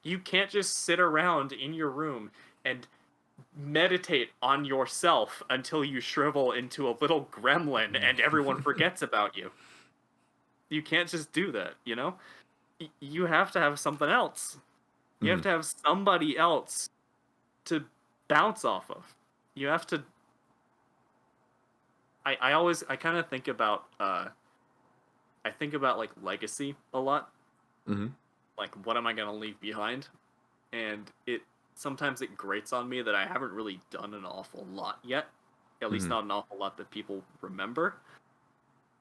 You can't just sit around in your room and meditate on yourself until you shrivel into a little gremlin and everyone forgets about you. You can't just do that, you know? You have to have something else. You have to have somebody else to bounce off of. You have to... I kind of think about, I think about, like, legacy a lot. Like, what am I going to leave behind? And sometimes it grates on me that I haven't really done an awful lot yet. At least not an awful lot that people remember.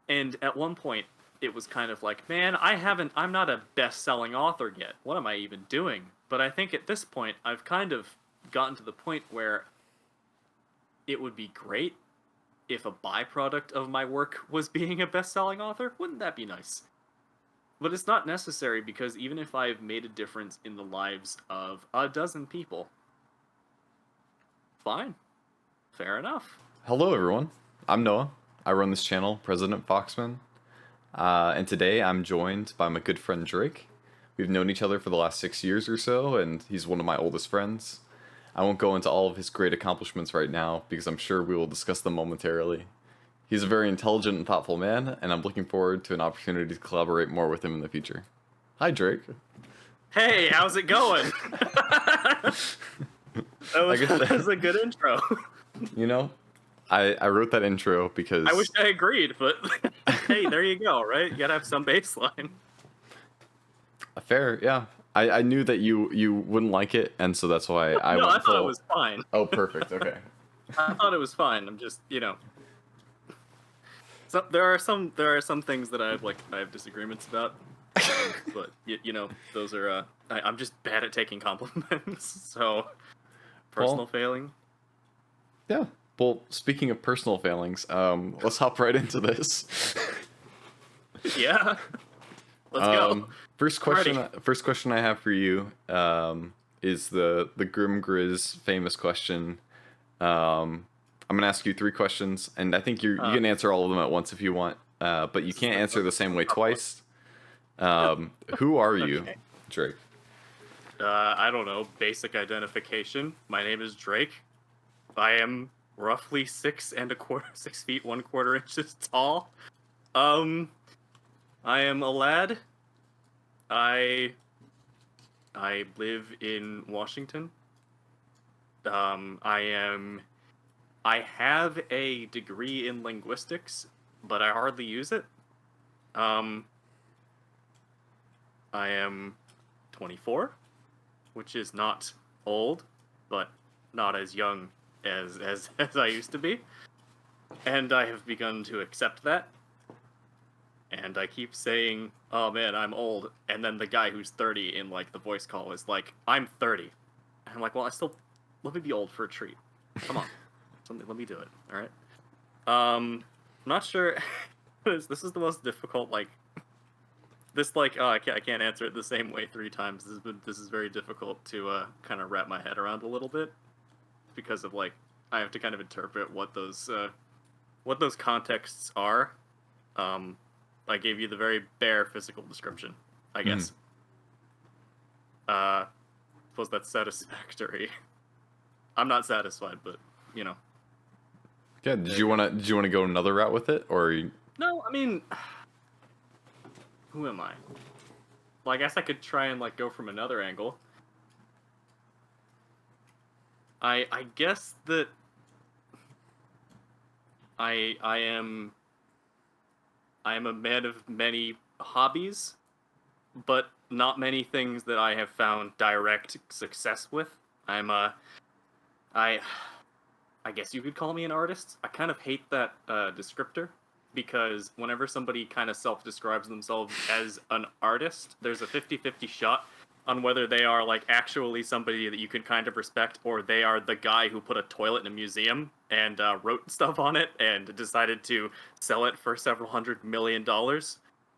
And at one point, it was kind of like, man, I'm not a best-selling author yet. What am I even doing? But I think at this point, I've kind of gotten to the point where it would be great if a byproduct of my work was being a best-selling author. Wouldn't that be nice? But it's not necessary, because even if I've made a difference in the lives of a dozen people, fine. Fair enough. Hello, everyone. I'm Noah. I run this channel, President Foxman. And today I'm joined by my good friend Drake. We've known each other for the last 6 years or so, and he's one of my oldest friends. I won't go into all of his great accomplishments right now, because I'm sure we will discuss them momentarily. He's a very intelligent and thoughtful man, and I'm looking forward to an opportunity to collaborate more with him in the future. Hi, Drake. Hey, how's it going? That was a good intro. You know, I wrote that intro because... I wish I agreed, but hey, there you go, right? You gotta have some baseline. Fair, yeah. I knew that you wouldn't like it, and so that's why I No, went I thought it was fine. Oh, perfect, okay. I thought it was fine. I'm just, So there are some things that I have disagreements about, but those are I'm just bad at taking compliments. So personal failing. Yeah. Well, speaking of personal failings, let's hop right into this. Yeah. Let's go. First question I have for you is the Grim Grizz famous question. I'm gonna ask you 3 questions, and I think you can answer all of them at once if you want, but you can't answer the same way twice. Who are you, okay. Drake? I don't know. Basic identification. My name is Drake. I am roughly 6 feet 1/4 inches tall. I am a lad. I live in Washington. I have a degree in linguistics, but I hardly use it. I am 24, which is not old, but not as young as I used to be. And I have begun to accept that. And I keep saying, oh man, I'm old. And then the guy who's 30 in the voice call is like, I'm 30. And I'm like, well, let me be old for a treat. Come on. Let me do it. All right. I'm not sure. This is the most difficult. I can't answer it the same way 3 times. This is very difficult to kind of wrap my head around a little bit, because of I have to kind of interpret what those contexts are. I gave you the very bare physical description, I guess. Suppose that's satisfactory. I'm not satisfied, but Yeah. Did you wanna go another route with it, or? No, I mean, who am I? Well, I guess I could try and go from another angle. I guess that I am a man of many hobbies, but not many things that I have found direct success with. I guess you could call me an artist. I kind of hate that descriptor, because whenever somebody kind of self-describes themselves as an artist, there's a 50-50 shot on whether they are actually somebody that you can kind of respect, or they are the guy who put a toilet in a museum and wrote stuff on it and decided to sell it for several $100 million,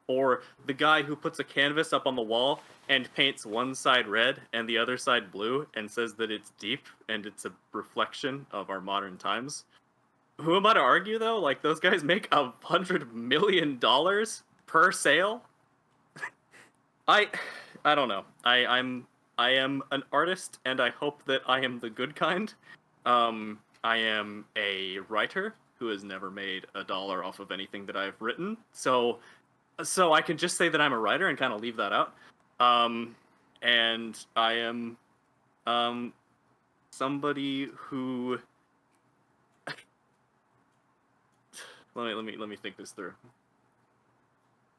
or the guy who puts a canvas up on the wall and paints one side red and the other side blue and says that it's deep and it's a reflection of our modern times. Who am I to argue, though? Those guys make $100 million per sale? I don't know. I'm I am an artist, and I hope that I am the good kind. I am a writer who has never made a dollar off of anything that I've written. So I can just say that I'm a writer and kind of leave that out. Um, and I am um somebody who let me think this through.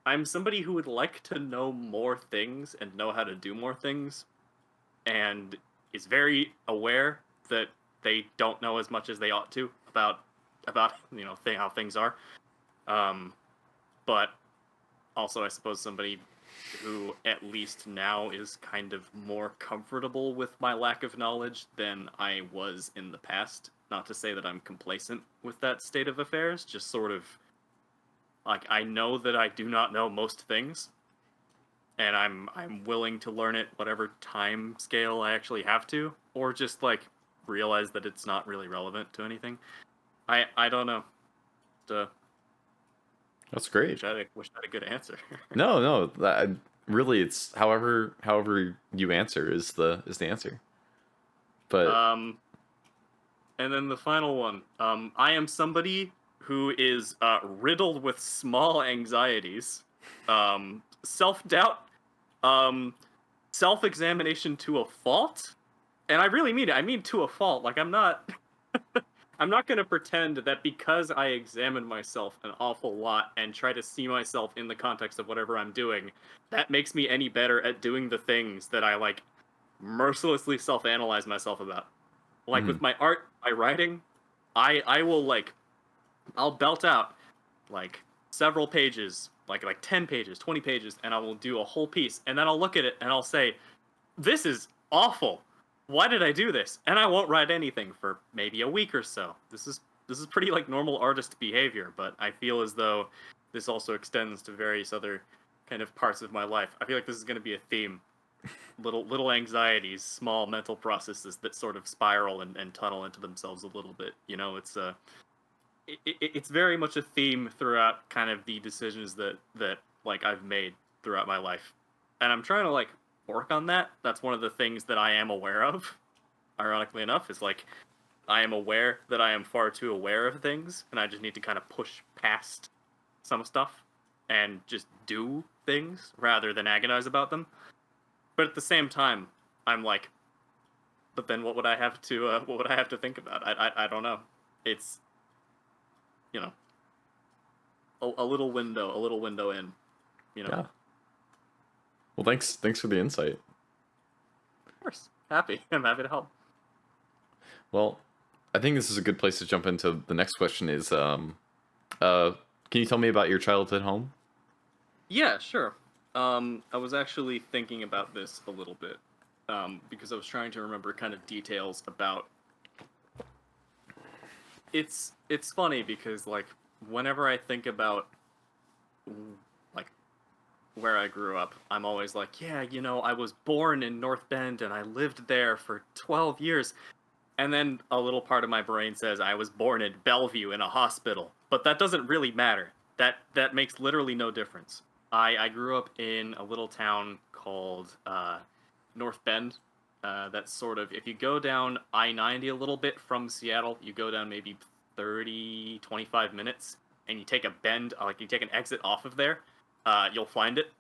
I'm somebody who would like to know more things and know how to do more things, and is very aware that they don't know as much as they ought to about how things are. Um, but also, I suppose somebody who at least now is kind of more comfortable with my lack of knowledge than I was in the past. Not to say that I'm complacent with that state of affairs, just sort of like I know that I do not know most things, and I'm willing to learn it whatever time scale I actually have to, or just like realize that it's not really relevant to anything. I don't know. Uh, That's great. wish I had a good answer. No, no, really, it's however you answer is the answer. But um, and then the final one. I am somebody who is riddled with small anxieties, self doubt, um, self examination to a fault, and I really mean it. I mean to a fault. Like I'm not. I'm not going to pretend that because I examine myself an awful lot and try to see myself in the context of whatever I'm doing, that makes me any better at doing the things that I like mercilessly self-analyze myself about. Like mhm. with my art, my writing, I will like I'll belt out like several pages, like 10 pages, 20 pages, and I will do a whole piece, and then I'll look at it and I'll say, this is awful. Why did I do this? And I won't write anything for maybe a week or so. This is pretty like normal artist behavior, but I feel as though this also extends to various other kind of parts of my life. I feel like this is going to be a theme. Little anxieties, small mental processes that sort of spiral and tunnel into themselves a little bit. It's very much a theme throughout kind of the decisions that like I've made throughout my life, and I'm trying to like work on that. That's one of the things that I am aware of. Ironically enough, is like I am aware that I am far too aware of things, and I just need to kind of push past some stuff and just do things rather than agonize about them. But at the same time, I'm like, but then what would I have to think about? I don't know. It's you know a little window in. You know, of Yeah. Well, thanks for the insight. course, happy. I'm happy to help. Well, I think this is a good place to jump into the next question. Uh, can you tell me about your childhood home? Yeah, sure. I was actually thinking about this a little bit, because I was trying to remember kind of details about. It's funny because like whenever I think about like where I grew up, I'm always like, yeah, I was born in North Bend and I lived there for 12 years. And then a little part of my brain says I was born in Bellevue in a hospital, but that doesn't really matter. That makes literally no difference. I grew up in a little town called North Bend. That's sort of if you go down I-90 a little bit from Seattle, you go down maybe 30, 25 minutes, and you take a bend, like you take an exit off of there, you'll find it.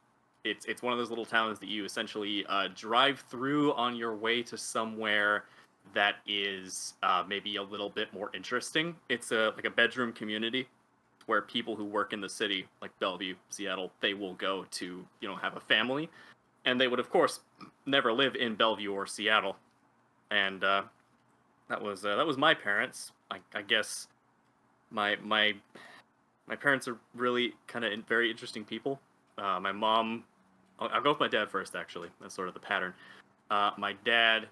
It's one of those little towns that you essentially drive through on your way to somewhere that is maybe a little bit more interesting. It's like a bedroom community where people who work in the city, like Bellevue, Seattle, they will go to have a family, and they would of course never live in Bellevue or Seattle. And that was my parents. I guess my my parents are really kind of very interesting people. My mom, I'll go with my dad first. Actually, that's sort of the pattern. My dad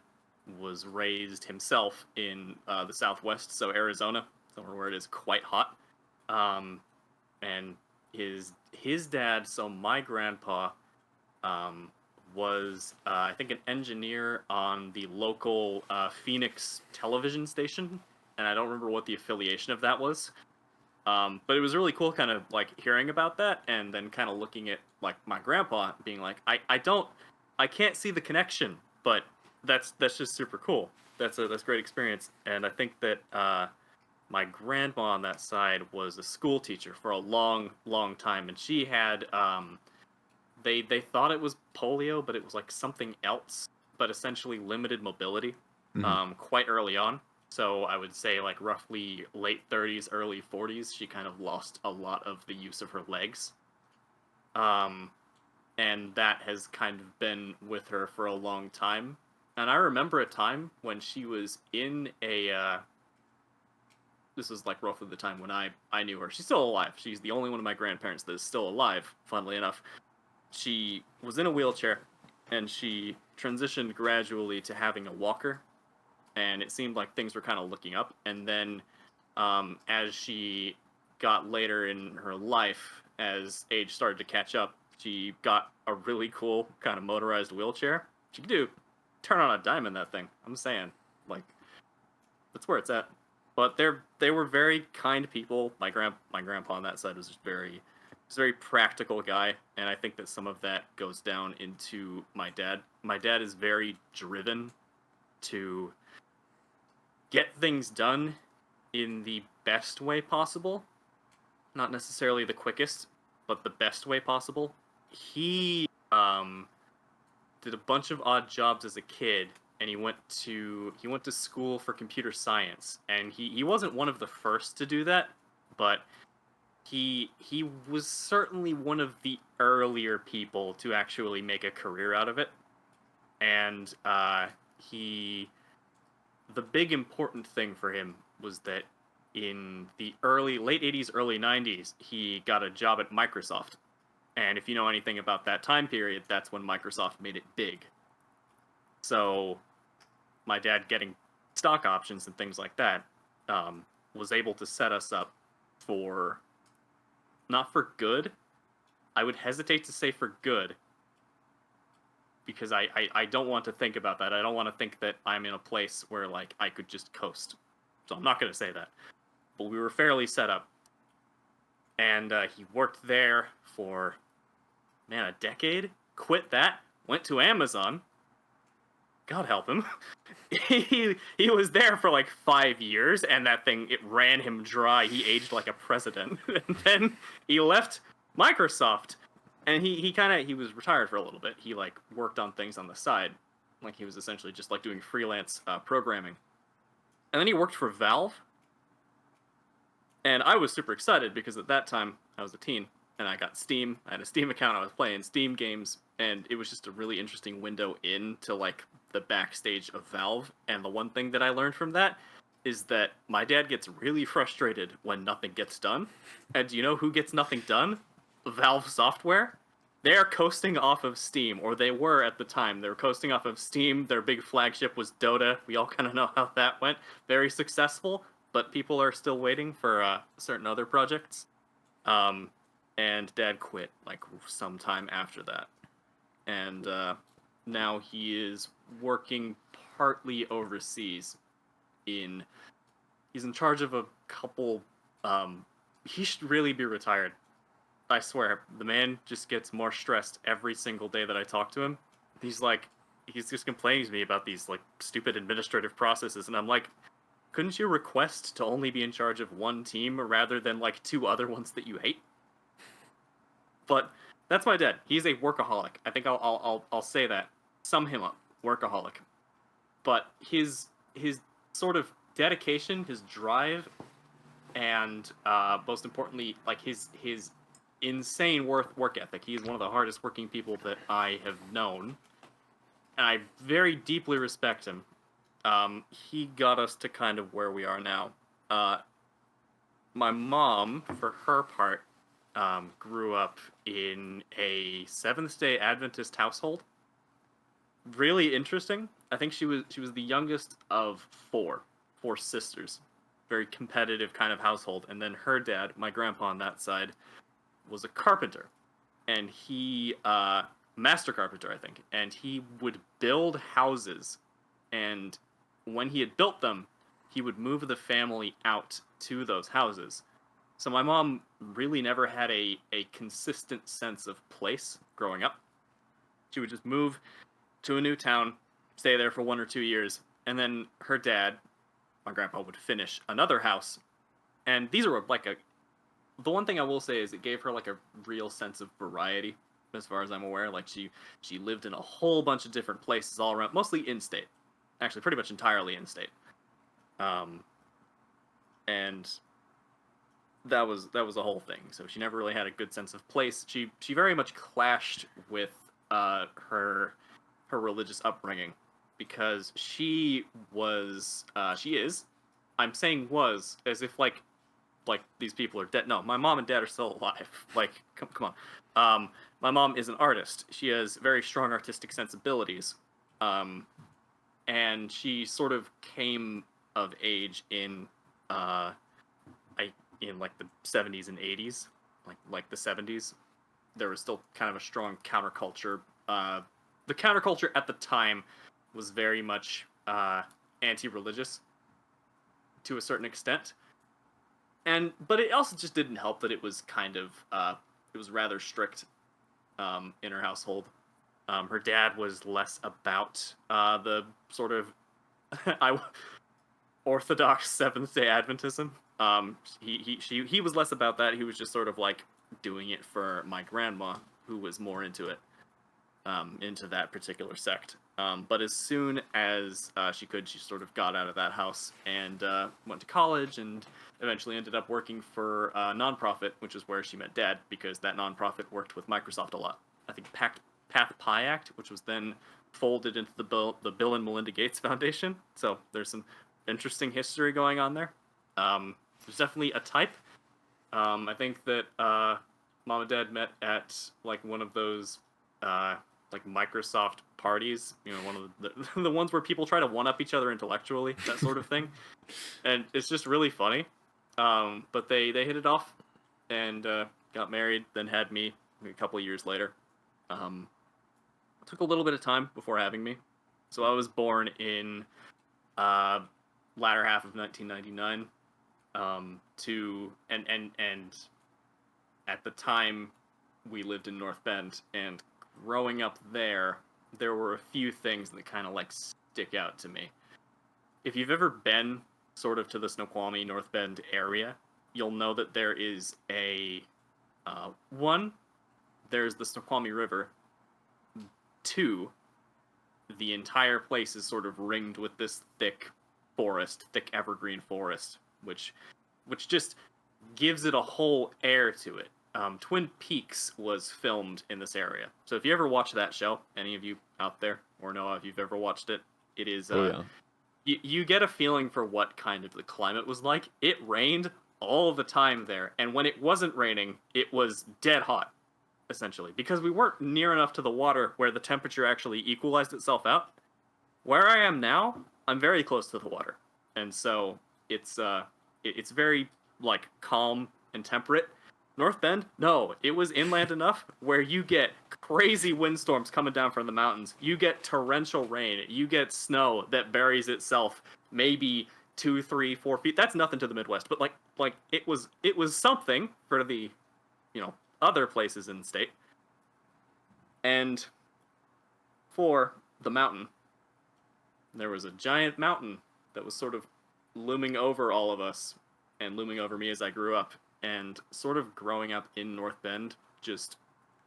was raised himself in the Southwest, so Arizona, somewhere where it is quite hot. Um, and his dad, so my grandpa, um, was I think an engineer on the local Phoenix television station, and I don't remember what the affiliation of that was. But it was really cool, kind of like hearing about that, and then kind of looking at like my grandpa, being like, I can't see the connection But that's just super cool. That's a great experience, and I think that my grandma on that side was a school teacher for a long time, and she had they thought it was polio, but it was like something else, but essentially limited mobility quite early on. So I would say like roughly late 30s, early 40s, she kind of lost a lot of the use of her legs. Um, and that has kind of been with her for a long time. And I remember a time when she was in a this was like roughly the time when I knew her. She's still alive. She's the only one of my grandparents that is still alive, funnily enough. She was in a wheelchair, and she transitioned gradually to having a walker, and it seemed like things were kind of looking up. And then, as she got later in her life, as age started to catch up, she got a really cool kind of motorized wheelchair. She could do turn on a dime in that thing. I'm saying, like, that's where it's at. But they were very kind people. My grandpa on that side was just very practical guy, and I think that some of that goes down into my dad. My dad is very driven to get things done in the best way possible. Not necessarily the quickest, but the best way possible. He did a bunch of odd jobs as a kid, and he went to school for computer science, and he wasn't one of the first to do that, but he was certainly one of the earlier people to actually make a career out of it. And he the big important thing for him was that in the late 80s, early 90s, he got a job at Microsoft. And if you know anything about that time period, that's when Microsoft made it big. So my dad getting stock options and things like that was able to set us up for, not for good, I would hesitate to say for good, because I don't want to think about that. I don't want to think that I'm in a place where like I could just coast. So I'm not going to say that. But we were fairly set up. And he worked there for, man, a decade. Quit that. Went to Amazon. God help him. he was there for like 5 years, and that thing, it ran him dry. He aged like a president. And then he left Microsoft. And he was retired for a little bit. He like worked on things on the side. Like he was essentially just like doing freelance programming. And then he worked for Valve. And I was super excited because at that time I was a teen and I got Steam. I had a Steam account. I was playing Steam games, and it was just a really interesting window into like the backstage of Valve. And the one thing that I learned from that is that my dad gets really frustrated when nothing gets done. And do you know who gets nothing done? Valve Software. They are coasting off of Steam, or they were at the time. They were coasting off of Steam. Their big flagship was Dota. We all kind of know how that went. Very successful, but people are still waiting for certain other projects. And Dad quit like sometime after that, and now he is working partly overseas. He's in charge of a couple. He should really be retired. I swear, the man just gets more stressed every single day that I talk to him. He's just complaining to me about these like stupid administrative processes, and I'm like, couldn't you request to only be in charge of one team rather than like 2 other ones that you hate? But that's my dad. He's a workaholic. I think I'll say that. Sum him up, workaholic. But his sort of dedication, his drive, and most importantly, like his insane work ethic. He's one of the hardest working people that I have known, and I very deeply respect him. He got us to kind of where we are now. My mom, for her part, grew up in a Seventh-day Adventist household. Really interesting. I think she was the youngest of four sisters. Very competitive kind of household. And then her dad, my grandpa on that side, was a carpenter, and he master carpenter, I think. And he would build houses, and when he had built them, he would move the family out to those houses. So my mom really never had a consistent sense of place growing up. She would just move to a new town, stay there for 1 or 2 years, and then her dad, my grandpa, would finish another house. And these are like a. The one thing I will say is it gave her like a real sense of variety, as far as I'm aware. Like she lived in a whole bunch of different places all around, mostly in state, actually pretty much entirely in state. And that was a whole thing. So she never really had a good sense of place. She very much clashed with her religious upbringing, because she is, I'm saying was as if like these people are dead. No, my mom and dad are still alive. Like come on. My mom is an artist. She has very strong artistic sensibilities. And she sort of came of age in in like the 70s and 80s, like the 70s. There was still kind of a strong counterculture. The counterculture at the time was very much anti-religious to a certain extent, but it also just didn't help that it was kind of it was rather strict in her household. Her dad was less about the sort of Orthodox Seventh Day Adventism. He was less about that. He was just sort of like doing it for my grandma, who was more into it, into that particular sect. But as soon as she could, she sort of got out of that house and went to college, and eventually ended up working for a nonprofit, which is where she met Dad, because that nonprofit worked with Microsoft a lot. I think Path Pi Act, which was then folded into the Bill and Melinda Gates Foundation. So there's some interesting history going on there. There's definitely a type. I think that Mom and Dad met at like one of those like Microsoft parties, one of the ones where people try to one up each other intellectually, that sort of thing. And it's just really funny. But they hit it off and got married, then had me a couple of years later. Took a little bit of time before having me. So I was born in latter half of 1999. And at the time we lived in North Bend, and growing up there were a few things that kind of like stick out to me. If you've ever been sort of to the Snoqualmie, North Bend area, you'll know that there is there's the Snoqualmie River. 2, the entire place is sort of ringed with this thick evergreen forest, which just gives it a whole air to it. Twin Peaks was filmed in this area. So if you ever watch that show, any of you out there, or know if you've ever watched it, it is you get a feeling for what kind of the climate was like. It rained all the time there, and when it wasn't raining, it was dead hot, essentially, because we weren't near enough to the water where the temperature actually equalized itself out. Where I am now, I'm very close to the water, and so it's very like calm and temperate. North Bend, no, it was inland enough where you get crazy windstorms coming down from the mountains. You get torrential rain. You get snow that buries itself maybe 2, 3, 4 feet. That's nothing to the Midwest, but like it was something for the other places in the state. And for the mountain, there was a giant mountain that was sort of looming over all of us and looming over me as I grew up. And sort of growing up in North Bend just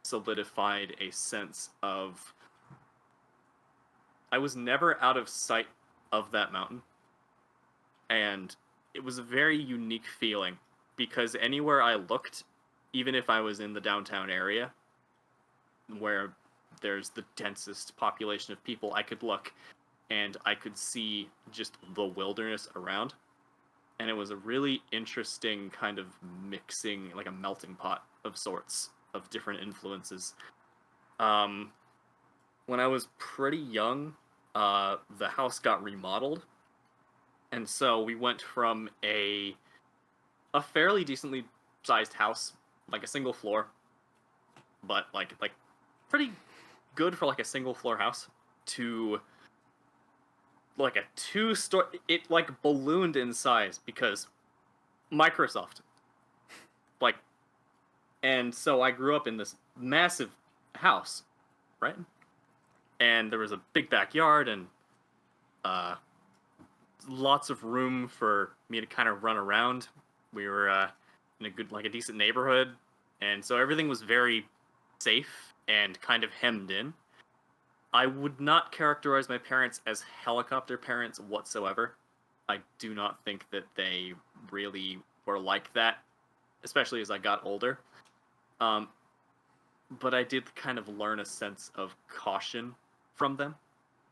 solidified a sense of I was never out of sight of that mountain. And it was a very unique feeling, because anywhere I looked, even if I was in the downtown area where there's the densest population of people, I could look and I could see just the wilderness around. And it was a really interesting kind of mixing, like a melting pot of sorts of different influences. When I was pretty young, the house got remodeled. And so we went from a fairly decently sized house, like a single floor, but like pretty good for like a single floor house, to like a 2-story. It like ballooned in size because Microsoft. Like, and so I grew up in this massive house, right? And there was a big backyard, and lots of room for me to kind of run around. We were in a decent neighborhood, and so everything was very safe and kind of hemmed in. I would not characterize my parents as helicopter parents whatsoever. I do not think that they really were like that, especially as I got older. Um, but I did kind of learn a sense of caution from them,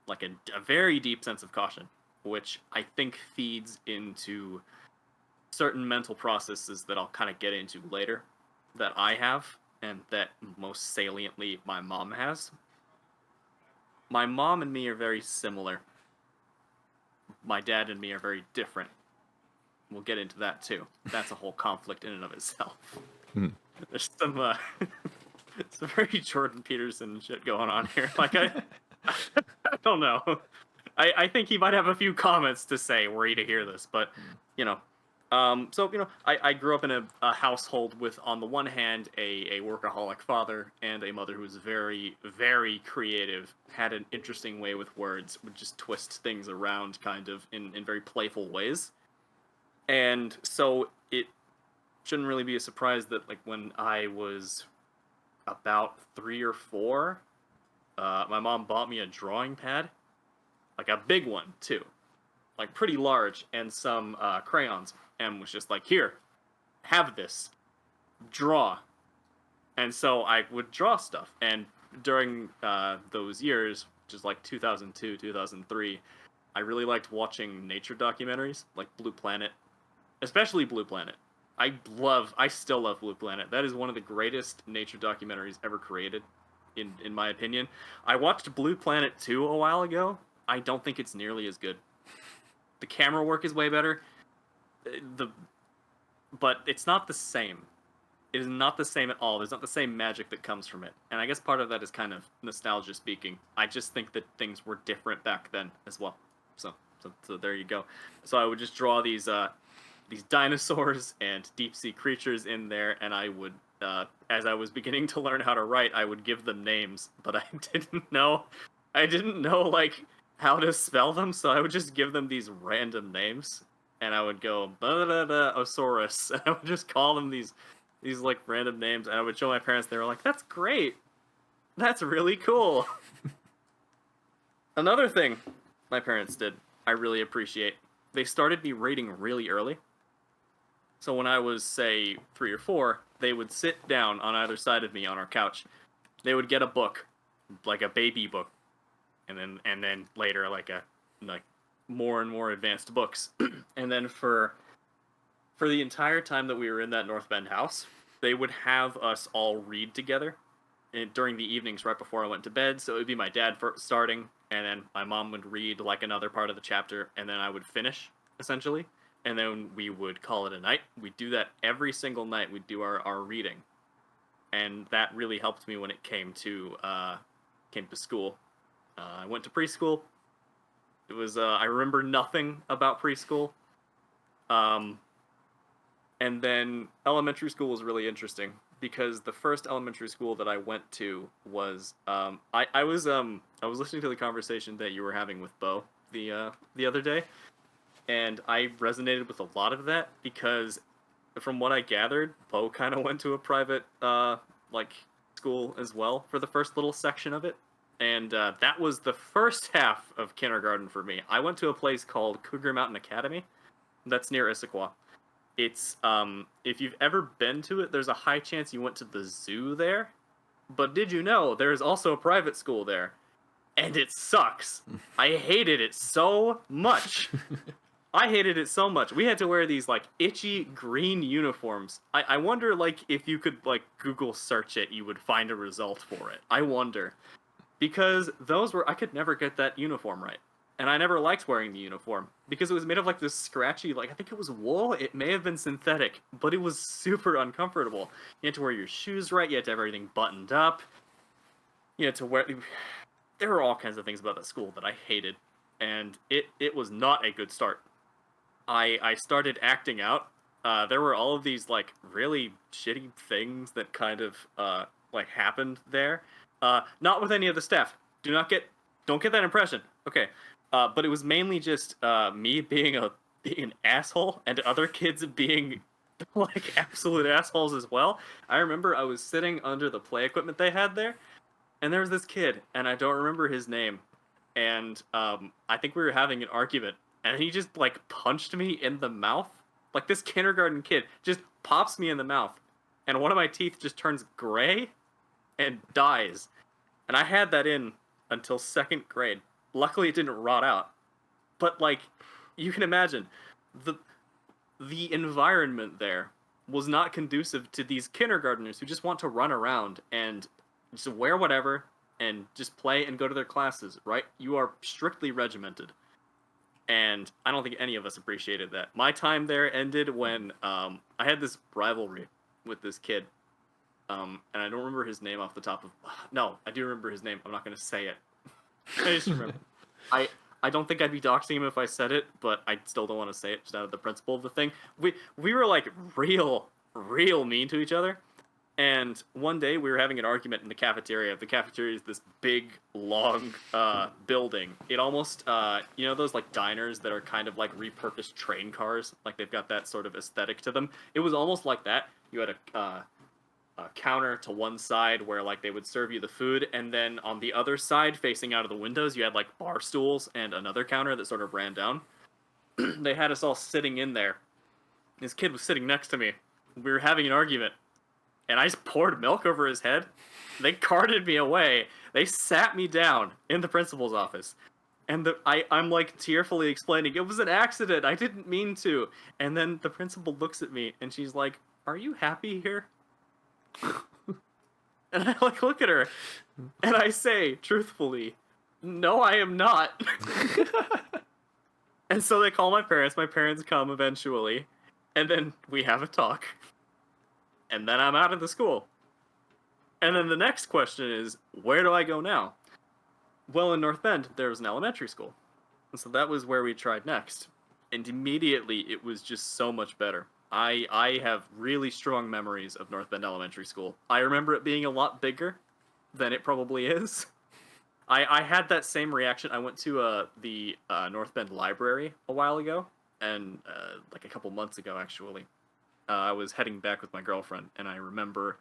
like a very deep sense of caution, which I think feeds into certain mental processes that I'll kind of get into later that I have, and that most saliently my mom has. My mom and me are very similar. My dad and me are very different. We'll get into that too. That's a whole conflict in and of itself. There's some very Jordan Peterson shit going on here. I don't know. I think he might have a few comments to say were he to hear this, but you know. I grew up in a household with, on the one hand, a workaholic father and a mother who was very, very creative, had an interesting way with words, would just twist things around kind of in very playful ways. And so it shouldn't really be a surprise that, like, when I was about 3 or 4, my mom bought me a drawing pad, like a big one too, like pretty large, and some crayons, and was just like, here, have this, draw. And so I would draw stuff, and during those years, which is like 2002, 2003, I really liked watching nature documentaries, like Blue Planet, especially Blue Planet. I still love Blue Planet. That is one of the greatest nature documentaries ever created, in my opinion. I watched Blue Planet 2 a while ago. I don't think it's nearly as good. The camera work is way better. But it's not the same. It is not the same at all. There's not the same magic that comes from it. And I guess part of that is kind of nostalgia speaking. I just think that things were different back then as well. So there you go. So I would just draw these dinosaurs and deep sea creatures in there, and I would, as I was beginning to learn how to write, I would give them names, but I didn't know like how to spell them, so I would just give them these random names, and I would go Osaurus, and I would just call them these like random names, and I would show my parents. They were like, "That's great, that's really cool." Another thing my parents did, I really appreciate. They started me reading really early. So when I was, say, 3 or 4, they would sit down on either side of me on our couch. They would get a book, like a baby book, and then later like more and more advanced books. And then for the entire time that we were in that North Bend house, they would have us all read together during the evenings right before I went to bed. So it would be my dad starting, and then my mom would read like another part of the chapter, and then I would finish, essentially. And then we would call it a night. We'd do that every single night. We'd do our reading. And that really helped me when it came to school. I went to preschool. It was I remember nothing about preschool. And then elementary school was really interesting because the first elementary school that I went to was I was listening to the conversation that you were having with Bo the other day, and I resonated with a lot of that because from what I gathered, Bo kind of went to a private school as well for the first little section of it. And that was the first half of kindergarten for me. I went to a place called Cougar Mountain Academy. That's near Issaquah. It's, if you've ever been to it, there's a high chance you went to the zoo there. But did you know there's also a private school there? And it sucks. I hated it so much. I hated it so much. We had to wear these, like, itchy green uniforms. I wonder, like, if you could, like, Google search it, you would find a result for it. I wonder. Because I could never get that uniform right. And I never liked wearing the uniform. Because it was made of, like, this scratchy, like, I think it was wool. It may have been synthetic. But it was super uncomfortable. You had to wear your shoes right. You had to have everything buttoned up. You had to wear... There were all kinds of things about that school that I hated. And it was not a good start. I started acting out. There were all of these, like, really shitty things that kind of, happened there. Not with any of the staff. Don't get that impression. Okay. But it was mainly just me being an asshole and other kids being like absolute assholes as well. I remember I was sitting under the play equipment they had there, and there was this kid, and I don't remember his name, and I think we were having an argument, and he just like punched me in the mouth. Like this kindergarten kid just pops me in the mouth, and one of my teeth just turns gray and dies. And I had that in until second grade. Luckily, it didn't rot out. But like, you can imagine, the the environment there was not conducive to these kindergartners who just want to run around and just wear whatever and just play and go to their classes, right? You are strictly regimented. And I don't think any of us appreciated that. My time there ended when I had this rivalry with this kid. And I don't remember his name off the top of... No, I do remember his name. I'm not going to say it. I just remember. I don't think I'd be doxing him if I said it, but I still don't want to say it just out of the principle of the thing. We were like real mean to each other. And one day we were having an argument in the cafeteria. The cafeteria is this big, long building. It almost, you know those like diners that are kind of like repurposed train cars? Like they've got that sort of aesthetic to them. It was almost like that. You had a counter to one side where like they would serve you the food, and then on the other side facing out of the windows you had like bar stools and another counter that sort of ran down. They had us all sitting in there. This kid was sitting next to me. We were having an argument, and I just poured milk over his head. They carted me away. They sat me down in the principal's office, and I'm like tearfully explaining it was an accident, I didn't mean to. And then the principal looks at me and she's like, "Are you happy here?" And I like look at her, and I say, truthfully, "No, I am not." And so they call my parents. My parents come eventually, and then we have a talk. And then I'm out of the school. And then the next question is, where do I go now? Well, in North Bend, there was an elementary school. And so that was where we tried next. And immediately, it was just so much better. I have really strong memories of North Bend Elementary School. I remember it being a lot bigger than it probably is. I had that same reaction. I went to the North Bend Library a while ago, and like a couple months ago, actually. I was heading back with my girlfriend, and I remember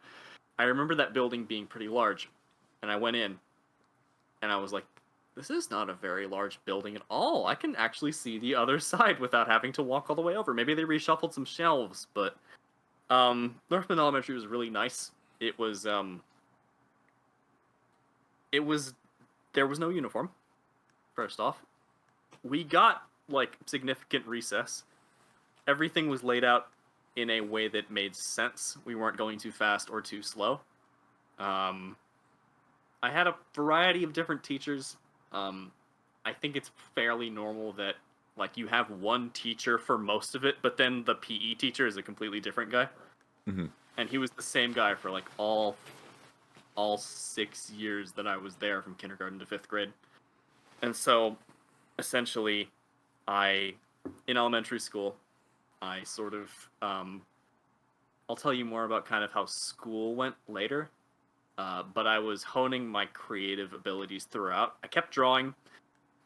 that building being pretty large. And I went in, and I was like, this is not a very large building at all. I can actually see the other side without having to walk all the way over. Maybe they reshuffled some shelves, but North Bend Elementary was really nice. It was there was no uniform, first off. We got like significant recess. Everything was laid out in a way that made sense. We weren't going too fast or too slow. I had a variety of different teachers. I think it's fairly normal that like you have one teacher for most of it, but then the PE teacher is a completely different guy. Mm-hmm. And he was the same guy for like all 6 years that I was there, from kindergarten to 5th grade. And so essentially in elementary school, I sort of I'll tell you more about kind of how school went later. But I was honing my creative abilities throughout. I kept drawing.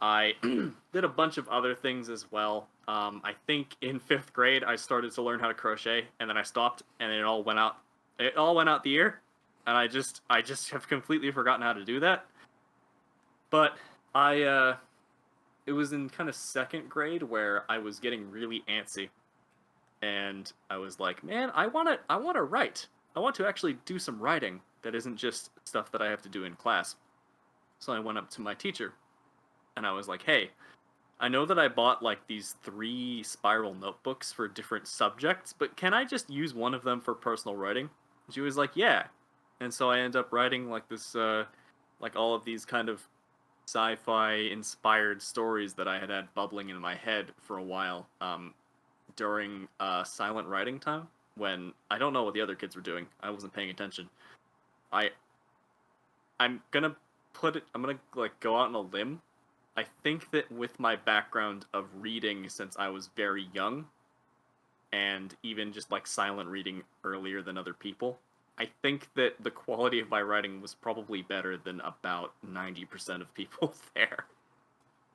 I did a bunch of other things as well. I think in 5th grade I started to learn how to crochet, and then I stopped, and it all went out. It all went out the ear, and I just have completely forgotten how to do that. But it was in kind of 2nd grade where I was getting really antsy, and I was like, man, I want to write. I want to actually do some writing that isn't just stuff that I have to do in class. So I went up to my teacher, and I was like, hey, I know that I bought like these 3 spiral notebooks for different subjects, but can I just use one of them for personal writing? And she was like, yeah. And so I ended up writing like this, like all of these kind of sci-fi inspired stories that I had bubbling in my head for a while, during silent writing time, when I don't know what the other kids were doing. I wasn't paying attention. I'm gonna like go out on a limb. I think that with my background of reading since I was very young, and even just like silent reading earlier than other people, I think that the quality of my writing was probably better than about 90% of people there.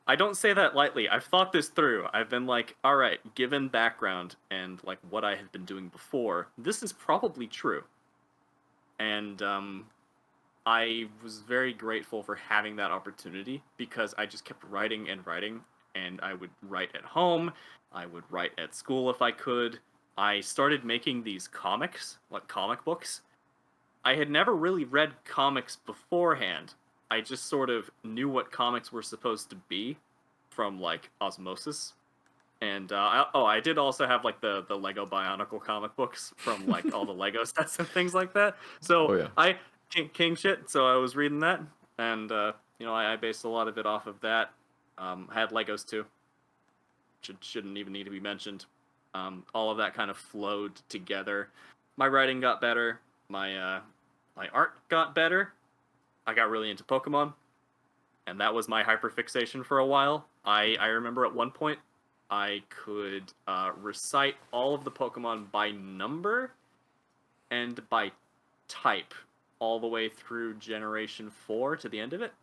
I don't say that lightly. I've thought this through. I've been like, all right, given background and like what I had been doing before, this is probably true. And I was very grateful for having that opportunity because I just kept writing and writing, and I would write at home, I would write at school if I could. I started making these comics, like comic books. I had never really read comics beforehand. I just sort of knew what comics were supposed to be from like osmosis. And I did also have like the Lego Bionicle comic books from like all the Lego sets and things like that. Oh So yeah. I king shit. So I was reading that, and I based a lot of it off of that. I had Legos too. Shouldn't even need to be mentioned. All of that kind of flowed together. My writing got better. My art got better. I got really into Pokemon, and that was my hyperfixation for a while. I remember at one point I could recite all of the Pokemon by number and by type all the way through Generation 4 to the end of it.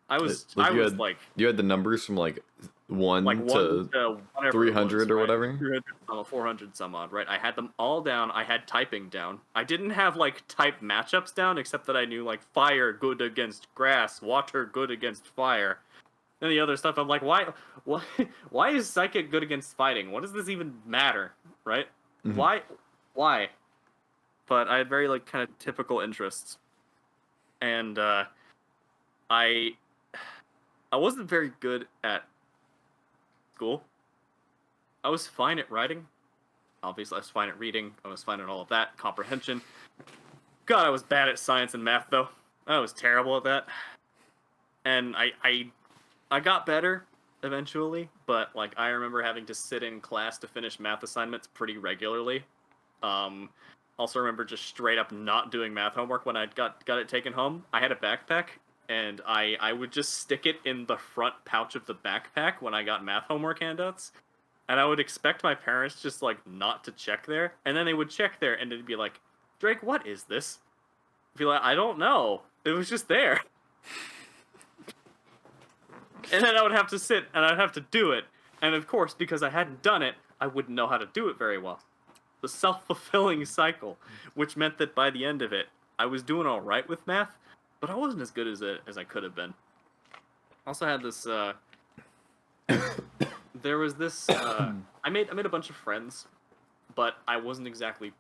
I was you had the numbers from like 1 like 1 to whatever 300 or right? whatever. 300 some, 400 some odd, right? I had them all down. I had typing down. I didn't have like type matchups down, except that I knew like fire good against grass, water good against fire. And the other stuff, I'm like, why, why is psychic good against fighting? What does this even matter, right? Mm-hmm. Why? But I had very like kind of typical interests, and I wasn't very good at school. I was fine at writing. Obviously, I was fine at reading. I was fine at all of that comprehension. God, I was bad at science and math though. I was terrible at that, and I got better eventually, but like I remember having to sit in class to finish math assignments pretty regularly. Also remember just straight up not doing math homework when I got it taken home. I had a backpack, and I would just stick it in the front pouch of the backpack when I got math homework handouts. And I would expect my parents just like not to check there, and then they would check there, and it'd be like, Drake, what is this? I'd be like, I don't know. It was just there. And then I would have to sit and I'd have to do it. And of course, because I hadn't done it, I wouldn't know how to do it very well. The self-fulfilling cycle, which meant that by the end of it, I was doing all right with math, but I wasn't as good as I could have been. I also had this. There was this. I made a bunch of friends, but I wasn't exactly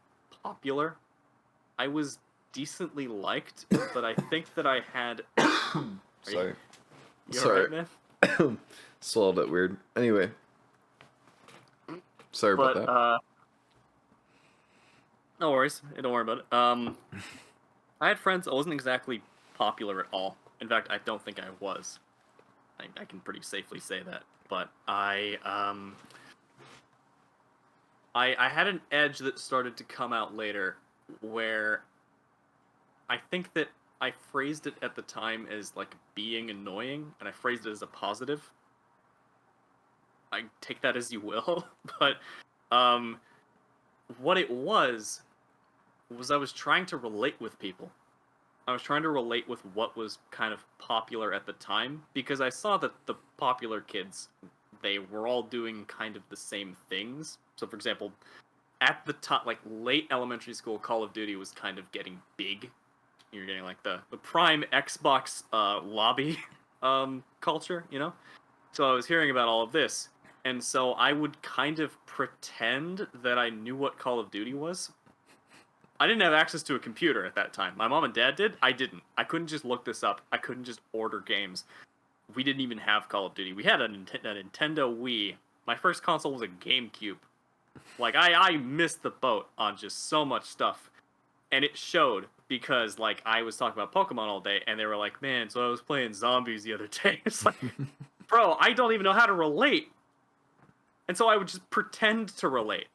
popular. I was decently liked, but I think that I had. Sorry. You Sorry. alright, man? Swallowed it weird. Anyway. Sorry about that. No worries. Don't worry about it. I had friends. I wasn't exactly popular at all. In fact, I don't think I was. I can pretty safely say that. But I had an edge that started to come out later, where I think that I phrased it at the time as like being annoying, and I phrased it as a positive. I take that as you will, but what it was I was trying to relate with people. I was trying to relate with what was kind of popular at the time, because I saw that the popular kids, they were all doing kind of the same things. So for example, at the top, like late elementary school, Call of Duty was kind of getting big. You're getting like the prime Xbox lobby culture, you know? So I was hearing about all of this, and so I would kind of pretend that I knew what Call of Duty was. I didn't have access to a computer at that time. My mom and dad did. I didn't. I couldn't just look this up. I couldn't just order games. We didn't even have Call of Duty. We had a Nintendo Wii. My first console was a GameCube. Like, I missed the boat on just so much stuff. And it showed, because, like, I was talking about Pokemon all day, and they were like, man, so I was playing zombies the other day. It's like, bro, I don't even know how to relate. And so I would just pretend to relate.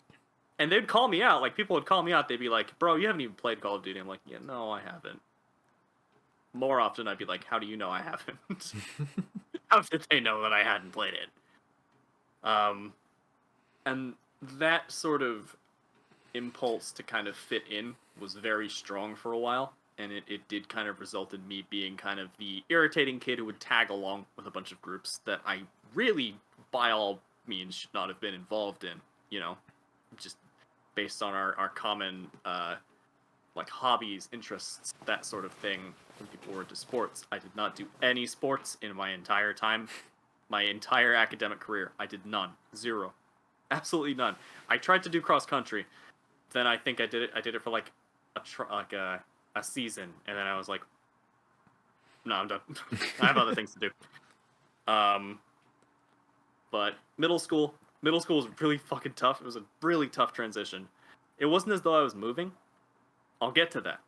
And they'd call me out. Like, people would call me out. They'd be like, bro, you haven't even played Call of Duty. I'm like, yeah, no, I haven't. More often, I'd be like, how do you know I haven't? How did they know that I hadn't played it? And that sort of impulse to kind of fit in was very strong for a while. and it did kind of result in me being kind of the irritating kid who would tag along with a bunch of groups that I really, by all means, should not have been involved in. You know, just based on our common like hobbies, interests, that sort of thing. When people were into sports, I did not do any sports in my entire time, my entire academic career. I did none, zero, absolutely none. I tried to do cross country, then I think I did it. I did it for like a season, and then I was like, no, I'm done. I have other things to do. But middle school was really fucking tough. It was a really tough transition. It wasn't as though I was moving. I'll get to that.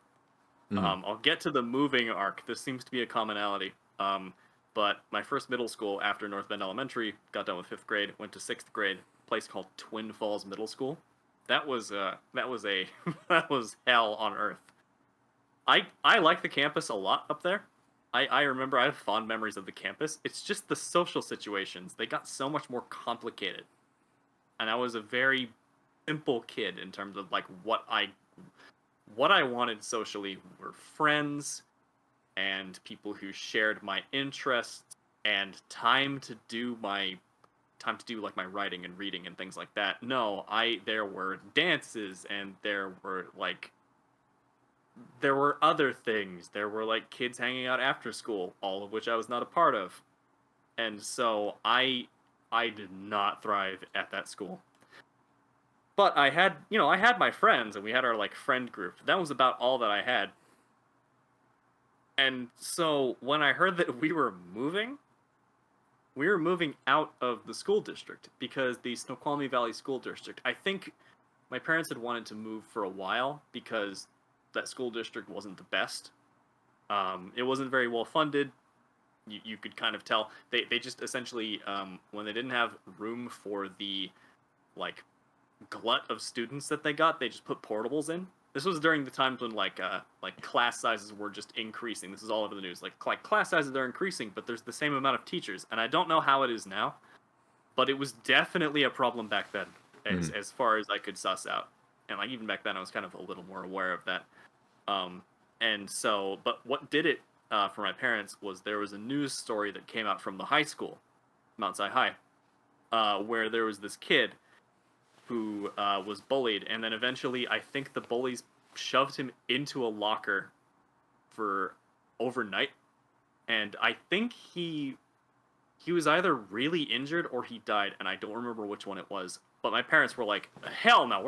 I'll get to the moving arc. This seems to be a commonality. But my first middle school after North Bend Elementary, got done with 5th grade, went to 6th grade, a place called Twin Falls Middle School. That was a that was hell on earth. I like the campus a lot up there. I remember I have fond memories of the campus. It's just the social situations. They got so much more complicated. And I was a very simple kid in terms of like what I wanted socially were friends and people who shared my interests and time to do like my writing and reading and things like that. No, there were dances and there were other things. There were like kids hanging out after school, all of which I was not a part of. And so I did not thrive at that school. But I had my friends, and we had our like friend group. That was about all that I had. And so when I heard that we were moving out of the school district because the Snoqualmie Valley School District, I think my parents had wanted to move for a while because that school district wasn't the best. It wasn't very well funded. You could kind of tell. They just essentially, when they didn't have room for the like glut of students that they got, they just put portables in. This was during the times when like class sizes were just increasing. This is all over the news. Like class sizes are increasing, but there's the same amount of teachers, and I don't know how it is now, but it was definitely a problem back then, as far as I could suss out. And like even back then, I was kind of a little more aware of that. And so, but what did it for my parents was there was a news story that came out from the high school, Mount Si High, where there was this kid who was bullied, and then eventually I think the bullies shoved him into a locker for overnight, and I think he was either really injured or he died, and I don't remember which one it was. But my parents were like, hell no,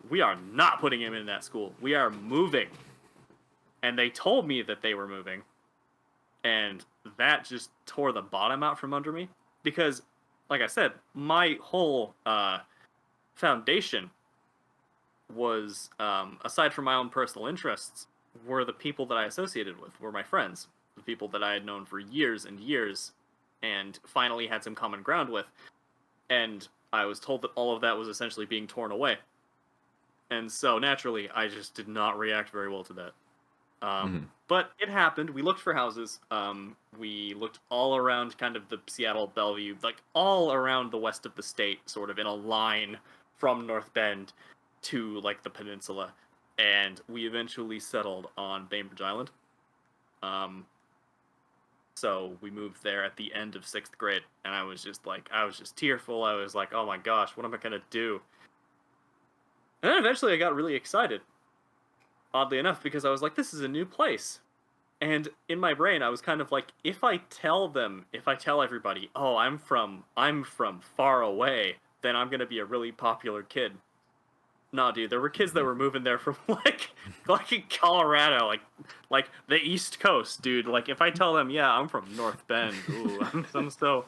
we are not putting him in that school. We are moving. And they told me that they were moving, and that just tore the bottom out from under me, because, like I said, my whole foundation was, aside from my own personal interests, were the people that I associated with, were my friends, the people that I had known for years and years, and finally had some common ground with. And I was told that all of that was essentially being torn away. And so, naturally, I just did not react very well to that. But it happened. We looked for houses. We looked all around kind of the Seattle, Bellevue, like all around the west of the state, sort of in a line from North Bend to like the peninsula, and we eventually settled on Bainbridge Island. So we moved there at the end of 6th grade, and I was just tearful. I was like, oh my gosh, what am I gonna do? And then eventually I got really excited, oddly enough, because I was like, this is a new place. And in my brain, I was kind of like, if I tell everybody, oh, I'm from far away, then I'm gonna be a really popular kid. Nah, dude, there were kids that were moving there from like in Colorado, like the East Coast, dude. Like if I tell them, yeah, I'm from North Bend, ooh, I'm so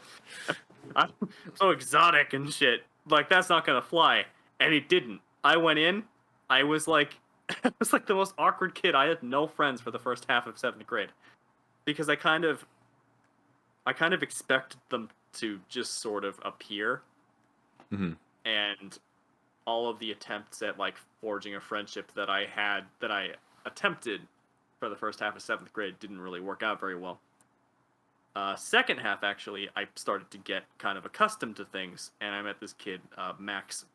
exotic and shit. Like that's not gonna fly, and it didn't. I went in, I was like, I was like the most awkward kid. I had no friends for the first half of 7th grade because I kind of expected them to just sort of appear, and all of the attempts at like forging a friendship that I attempted for the first half of 7th grade didn't really work out very well. Second half, actually, I started to get kind of accustomed to things, and I met this kid, Max,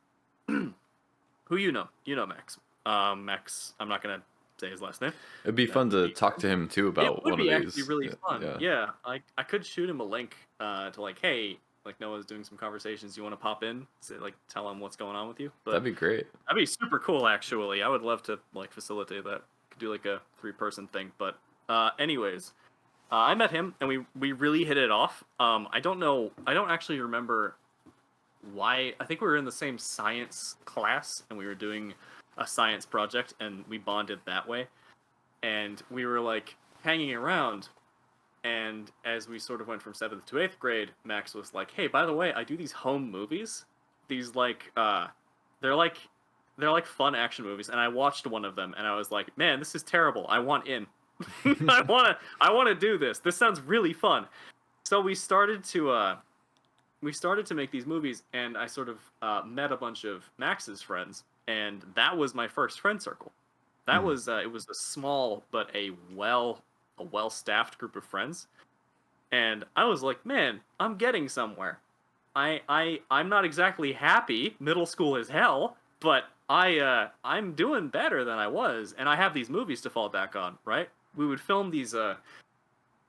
who you know Max. Max, I'm not gonna say his last name. It'd be That fun would to be talk to him too it about would one of be actually these. really Yeah. fun. Yeah. Yeah, I could shoot him a link to like, hey, like Noah's doing some conversations. You want to pop in? Say, like, tell him what's going on with you. But That'd be great. that'd be super cool, actually. I would love to like facilitate that. Could do like a 3-person thing. But anyways, I met him and we really hit it off. I don't know. I don't actually remember why. I think we were in the same science class and we were doing a science project and we bonded that way. And we were like hanging around. And as we sort of went from 7th to 8th grade, Max was like, "Hey, by the way, I do these home movies. These like they're like they're like fun action movies." And I watched one of them and I was like, "Man, this is terrible. I want in. I want to do this. This sounds really fun." So we started to make these movies and I sort of met a bunch of Max's friends and that was my first friend circle. That Mhm. was it was a small but a well-staffed group of friends, and I was like, man, I'm getting somewhere. I'm not exactly happy. Middle school is hell, but I'm doing better than I was, and I have these movies to fall back on. Right? We would film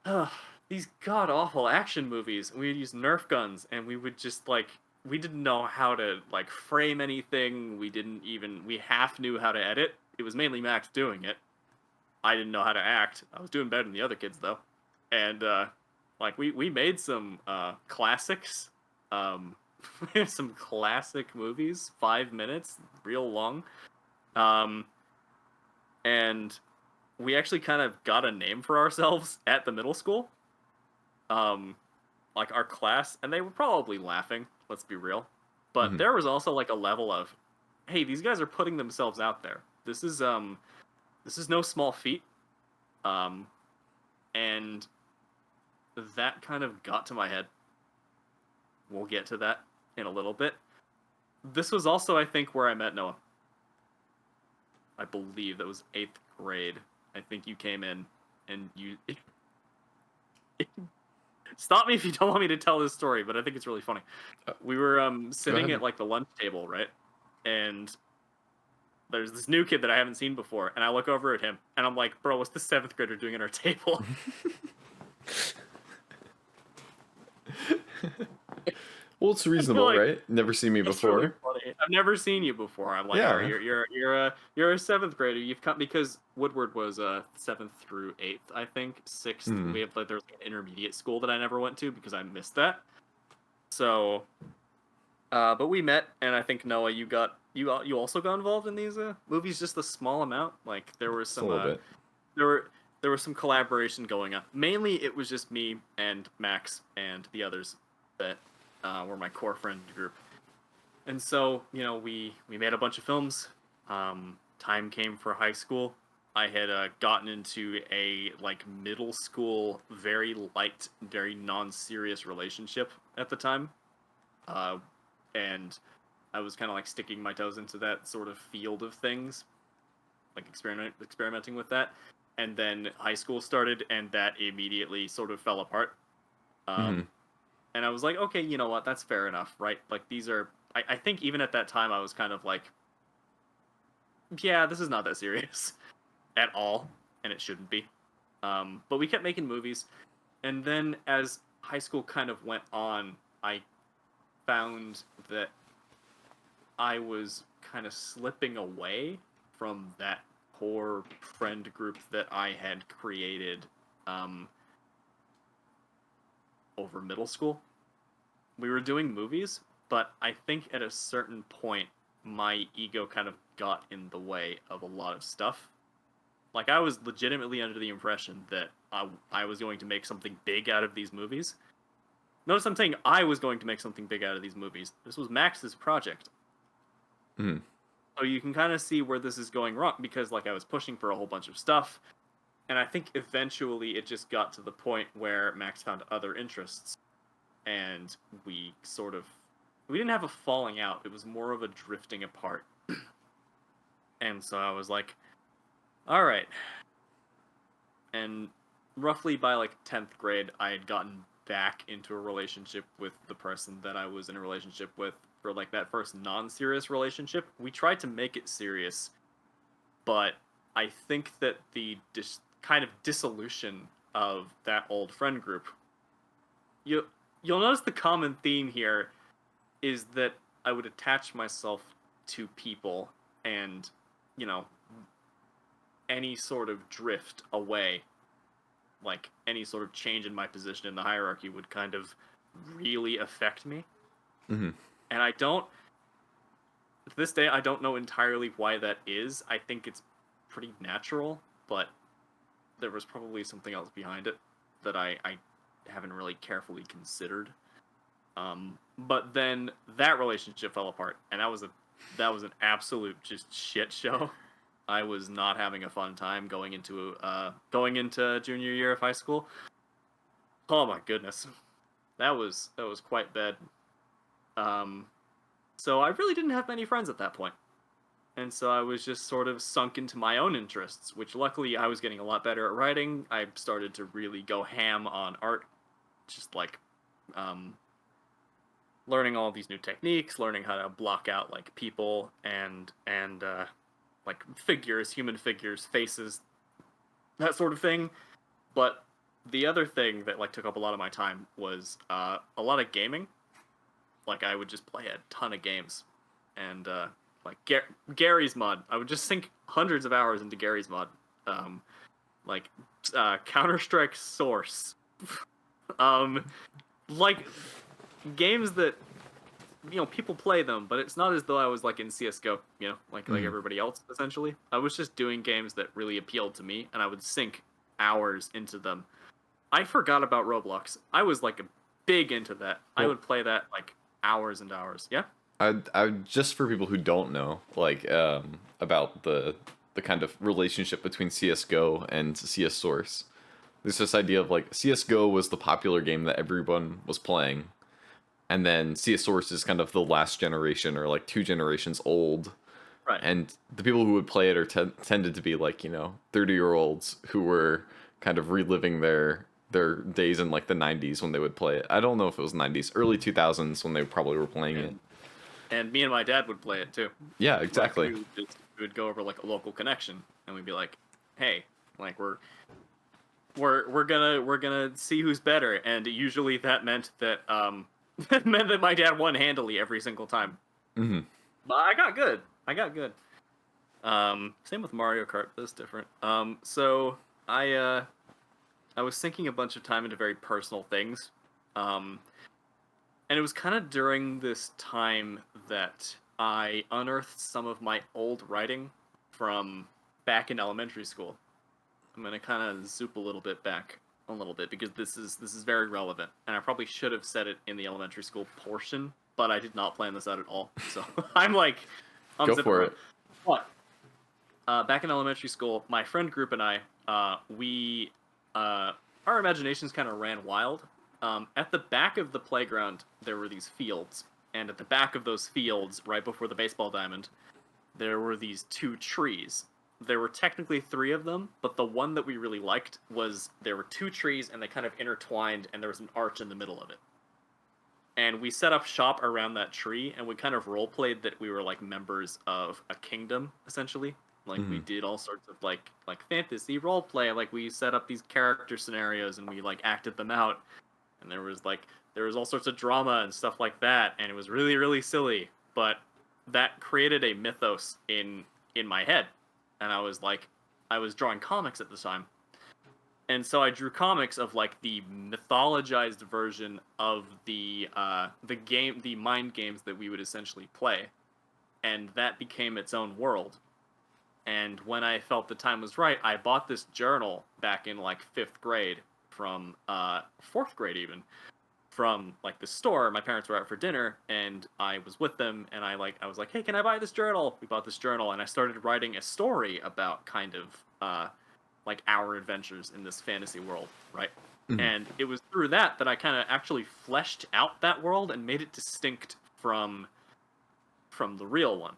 uh these god awful action movies. We would use Nerf guns, and we would just like we didn't know how to like frame anything. We half knew how to edit. It was mainly Max doing it. I didn't know how to act. I was doing better than the other kids though, and like we made some classics, um, some classic movies, 5 minutes, real long, um, and we actually kind of got a name for ourselves at the middle school, um, like our class, and they were probably laughing. Let's be real, but Mhm. there was also like a level of, hey, these guys are putting themselves out there. This is no small feat. Um, and that kind of got to my head. We'll get to that in a little bit. This was also, I think, where I met Noah. I believe that was 8th grade. I think you came in and you stop me if you don't want me to tell this story, but I think it's really funny. We were Go sitting ahead. at like the lunch table, right? And there's this new kid that I haven't seen before, and I look over at him and I'm like, "Bro, what's the 7th grader doing at our table?" Well, it's reasonable, Like, right? Never seen me it's really before. funny. I've never seen you before. I'm like, all right, Yeah. you're a 7th grader. You've come because Woodward was 7th through 8th, I think. 6th, Mhm. we have like there was like an intermediate school that I never went to because I missed that. So, but we met, and I think Noah, you also got involved in these movies, just a small amount. Like Just a little bit. there were there was some collaboration going on. Mainly, it was just me and Max and the others that were my core friend group. And so, we made a bunch of films. Time came for high school. I had gotten into a like middle school, very light, very non-serious relationship at the time, uh, and I was kind of like sticking my toes into that sort of field of things, like experimenting with that. And then high school started, and that immediately sort of fell apart. Mhm. Um, and I was like, okay, you know what? That's fair enough, right? Like these are. I think even at that time, I was kind of like, yeah, this is not that serious at all, and it shouldn't be. But we kept making movies, and then as high school kind of went on, I found that I was kind of slipping away from that core friend group that I had created um, over middle school. We were doing movies, but I think at a certain point, my ego kind of got in the way of a lot of stuff. Like, I was legitimately under the impression that I was going to make something big out of these movies. Notice I'm saying I was going to make something big out of these movies. This was Max's project. Mhm. So you can kind of see where this is going wrong because, like, I was pushing for a whole bunch of stuff. And I think eventually it just got to the point where Max found other interests. And we didn't have a falling out. It was more of a drifting apart. And so I was like, all right. And roughly by like 10th grade, I had gotten back into a relationship with the person that I was in a relationship with for like that first non-serious relationship. We tried to make it serious, but I think that the kind of dissolution of that old friend group, you'll notice the common theme here is that I would attach myself to people, and you know, any sort of drift away, like any sort of change in my position in the hierarchy, would kind of really affect me. Mm-hmm. And to this day, I don't know entirely why that is. I think it's pretty natural, but there was probably something else behind it that I haven't really carefully considered. But then that relationship fell apart, and that was an absolute just shit show. I was not having a fun time going into junior year of high school. Oh my goodness, that was quite bad. So I really didn't have many friends at that point. And so I was just sort of sunk into my own interests, which luckily I was getting a lot better at writing. I started to really go ham on art, just like learning all these new techniques, learning how to block out like people and like figures, human figures, faces, that sort of thing. But the other thing that like took up a lot of my time was a lot of gaming. Like I would just play a ton of games, and like Gary's mod. I would just sink hundreds of hours into Gary's mod, like Counter-Strike Source, like games that people play them, but it's not as though I was like in CS:GO, like everybody else. Essentially, I was just doing games that really appealed to me, and I would sink hours into them. I forgot about Roblox. I was like big into that. I would play that like hours and hours. Yeah. I just for people who don't know, like about the kind of relationship between CS:GO and CS Source. There's this idea of like CS:GO was the popular game that everyone was playing, and then CS Source is kind of the last generation or like 2 generations old. Right. And the people who would play it are tended to be like 30-year-olds who were kind of reliving their days in like the 90s when they would play it. I don't know if it was 90s, early 2000s when they probably were playing it. And me and my dad would play it too. Yeah, exactly. Like, we would go over like a local connection, and we'd be like, "Hey, like we're gonna see who's better." And usually that meant that that meant that my dad won handily every single time. Mm-hmm. But I got good. Same with Mario Kart, but it's different. So I was sinking a bunch of time into very personal things. And it was kind of during this time that I unearthed some of my old writing from back in elementary school. I'm going to kind of zoop a little bit back because this is very relevant, and I probably should have said it in the elementary school portion, but I did not plan this out at all. So I'm go for it. But back in elementary school, my friend group and I, our imaginations kind of ran wild. At the back of the playground, there were these fields, and at the back of those fields, right before the baseball diamond, there were these 2 trees. There were technically 3 of them, but the one that we really liked was there were 2 trees, and they kind of intertwined, and there was an arch in the middle of it. And we set up shop around that tree, and we kind of role-played that we were like members of a kingdom, essentially. Like we did all sorts of like fantasy roleplay. Like we set up these character scenarios, and we like acted them out. And there was all sorts of drama and stuff like that, and it was really, really silly. But that created a mythos in my head, and I was drawing comics at the time, and so I drew comics of like the mythologized version of the mind games that we would essentially play, and that became its own world. And when I felt the time was right, I bought this journal back in like 5th grade. From 4th grade even, from like the store. My parents were out for dinner, and I was with them, and I was like, "Hey, can I buy this journal?" We bought this journal, and I started writing a story about kind of like our adventures in this fantasy world, right? Mm-hmm. And it was through that I kind of actually fleshed out that world and made it distinct from the real one,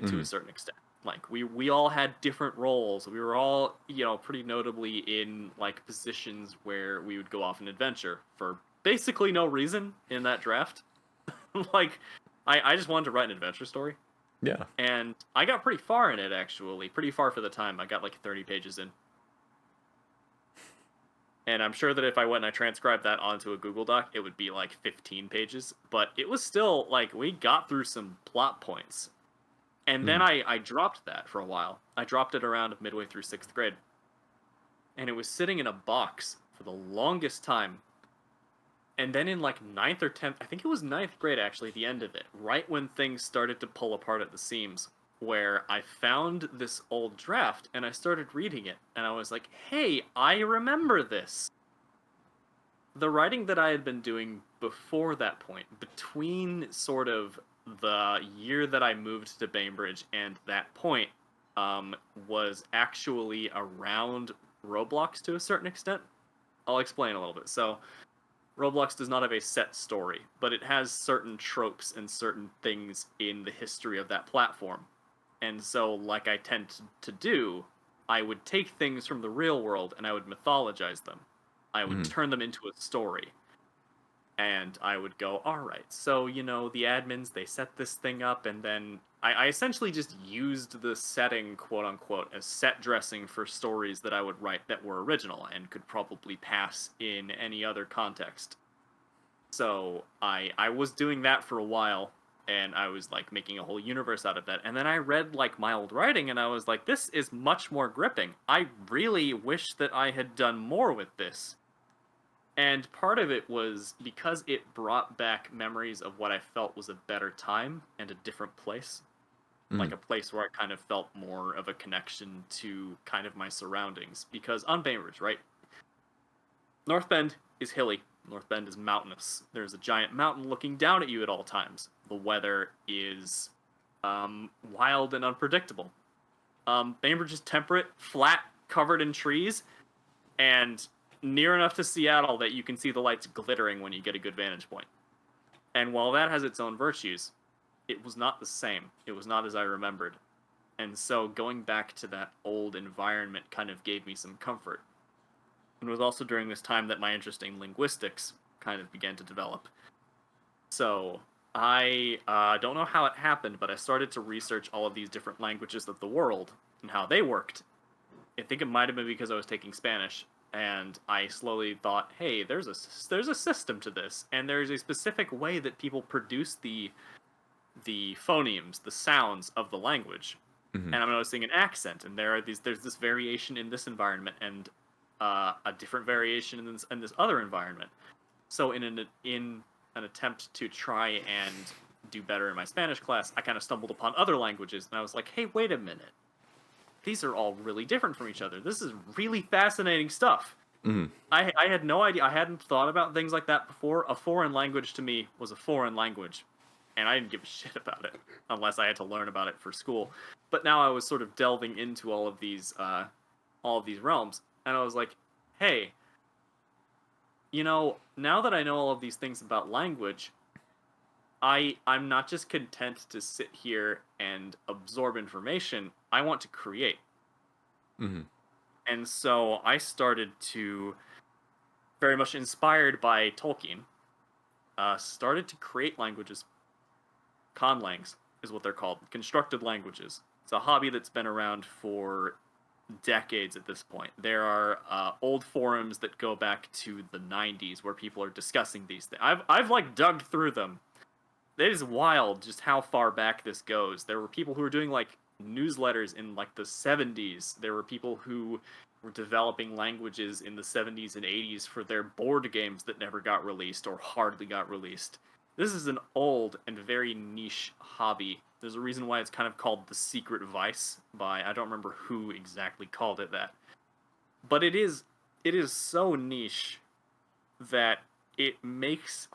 to a certain extent. Like we all had different roles. We were all, pretty notably in like positions where we would go off an adventure for basically no reason in that draft. Like I just wanted to write an adventure story. Yeah. And I got pretty far in it, actually. Pretty far for the time. I got like 30 pages in. And I'm sure that if I went and I transcribed that onto a Google Doc, it would be like 15 pages. But it was still, like, we got through some plot points. And then Mm. I dropped that for a while. I dropped it around midway through 6th grade. And it was sitting in a box for the longest time. And then in like ninth or 10th, I think it was ninth grade actually, the end of it, right when things started to pull apart at the seams, where I found this old draft and I started reading it. And I was like, hey, I remember this. The writing that I had been doing before that point, between sort of the year that I moved to Bainbridge and that point, was actually around Roblox to a certain extent. I'll explain a little bit. So, Roblox does not have a set story, but it has certain tropes and certain things in the history of that platform. And so, like I tend to do, I would take things from the real world and I would mythologize them. I would Mm. turn them into a story. And I would go, all right, so, the admins, they set this thing up, and then I essentially just used the setting, quote unquote, as set dressing for stories that I would write that were original and could probably pass in any other context. So I was doing that for a while, and I was like making a whole universe out of that. And then I read like my old writing, and I was like, this is much more gripping. I really wish that I had done more with this. And part of it was because it brought back memories of what I felt was a better time and a different place. Like Mm. a place where I kind of felt more of a connection to kind of my surroundings. Because on Bainbridge, right? North Bend is hilly. North Bend is mountainous. There's a giant mountain looking down at you at all times. The weather is wild and unpredictable. Bainbridge is temperate, flat, covered in trees, and near enough to Seattle that you can see the lights glittering when you get a good vantage point. And while that has its own virtues, it was not the same. It was not as I remembered. And so going back to that old environment kind of gave me some comfort. And it was also during this time that my interest in linguistics kind of began to develop. So I don't know how it happened, but I started to research all of these different languages of the world and how they worked. I think it might have been because I was taking Spanish, and I slowly thought, hey, there's a system to this, and there's a specific way that people produce the phonemes, the sounds of the language. Mm-hmm. And I'm noticing an accent, and there's this variation in this environment, and a different variation in this other environment. So in an attempt to try and do better in my Spanish class, I kind of stumbled upon other languages, and I was like, hey, wait a minute. These are all really different from each other. This is really fascinating stuff. Mm-hmm. I had no idea. I hadn't thought about things like that before. A foreign language to me was a foreign language, and I didn't give a shit about it unless I had to learn about it for school. But now I was sort of delving into all of these realms, and I was like, hey, now that I know all of these things about language, I'm not just content to sit here and absorb information. I want to create. Mm-hmm. And so I started to, very much inspired by Tolkien, started to create languages. Conlangs is what they're called, constructed languages. It's a hobby that's been around for decades at this point. There are old forums that go back to the 90s where people are discussing these things. I've like dug through them. It is wild just how far back this goes. There were people who were doing like newsletters in like the 70s. There were people who were developing languages in the 70s and 80s for their board games that never got released or hardly got released. This is an old and very niche hobby. There's a reason why it's kind of called the secret vice by, I don't remember who exactly called it that. But it is so niche that it makes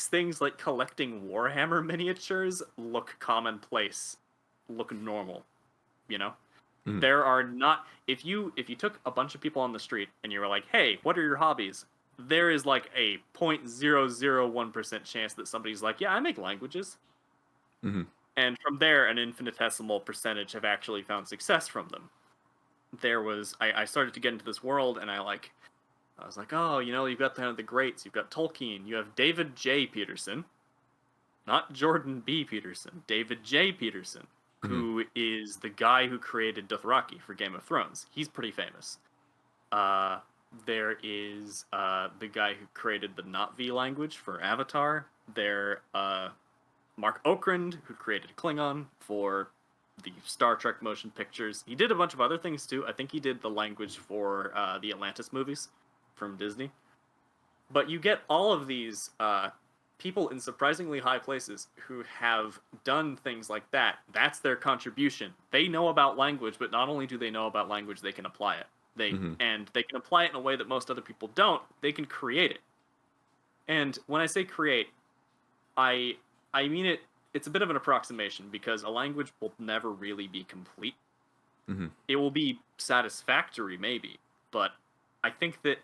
things like collecting Warhammer miniatures look commonplace, look normal, you know? Mm-hmm. There are not if you took a bunch of people on the street and you were like, "Hey, what are your hobbies?" There is like a 0.001% chance that somebody's like, "Yeah, I make languages." Mm-hmm. And from there an infinitesimal percentage have actually found success from them. I started to get into this world, and I was like, oh, you've got the greats. You've got Tolkien. You have David J. Peterson. not Jordan B. Peterson, David J. Peterson, who is the guy who created Dothraki for Game of Thrones. He's pretty famous. There is the guy who created the Na'vi language for Avatar. Mark Okrand, who created Klingon for the Star Trek motion pictures. He did a bunch of other things too. I think he did the language for the Atlantis movies from Disney. But you get all of these people in surprisingly high places who have done things like that. That's their contribution. They know about language, but not only do they know about language, they can apply it. And they can apply it in a way that most other people don't. They can create it. And when I say create, I mean it. It's a bit of an approximation because a language will never really be complete. It will be satisfactory, maybe, but I think that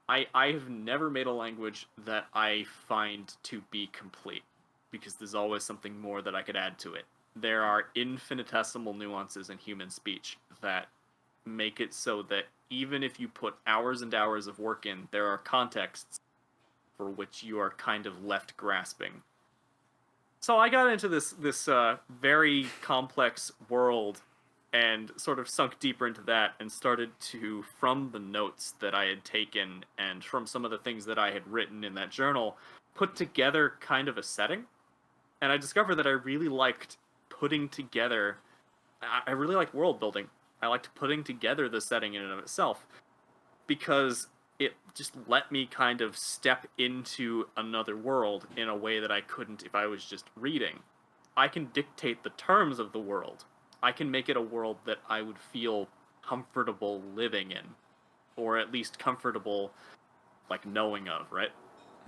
I have never made a language that I find to be complete because there's always something more that I could add to it. There are infinitesimal nuances in human speech that make it so that even if you put hours and hours of work in, there are contexts for which you are kind of left grasping. So I got into this very complex world and sort of sunk deeper into that and started to, from the notes that I had taken and from some of the things that I had written in that journal, put together kind of a setting. And I discovered that I really liked putting together, I really liked world building. I liked putting together the setting in and of itself because it just let me kind of step into another world in a way that I couldn't if I was just reading. I can dictate the terms of the world. I can make it a world that I would feel comfortable living in, or at least comfortable, like, knowing of, right?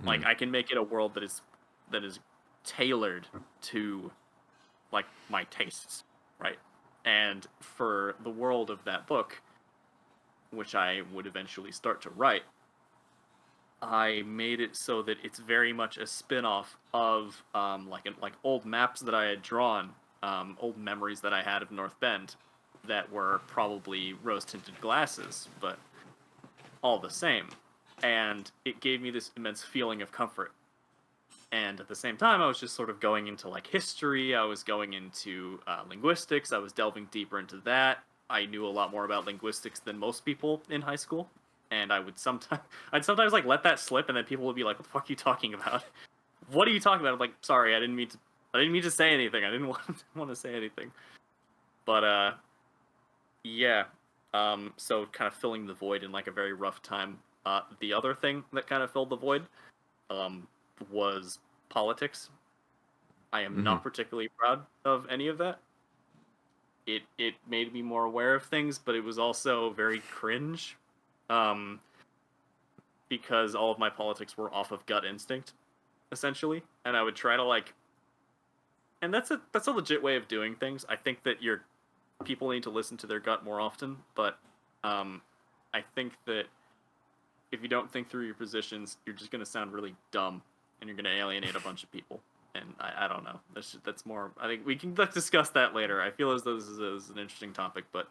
Like, I can make it a world that is tailored to, like, my tastes, right? And for the world of that book, which I would eventually start to write, I made it so that it's very much a spin-off of like old maps that I had drawn, old memories that I had of North Bend that were probably rose-tinted glasses, but all the same. And it gave me this immense feeling of comfort. And at the same time, I was just sort of going into like history. I was going into linguistics. I was delving deeper into that. I knew a lot more about linguistics than most people in high school, and I'd sometimes like let that slip, and then people would be like, "What the fuck are you talking about? What are you talking about?" I'm like, "Sorry, I didn't mean to say anything. I didn't want to say anything." But yeah. So kind of filling the void in like a very rough time. The other thing that kind of filled the void, was politics. I am not particularly proud of any of that. It made me more aware of things, but it was also very cringe, because all of my politics were off of gut instinct, essentially, and I would try to like, and that's a legit way of doing things. I think that people need to listen to their gut more often, but I think that if you don't think through your positions, you're just gonna sound really dumb, and you're gonna alienate a bunch of people. And I don't know. That's more. I think we can discuss that later. I feel as though this is an interesting topic, but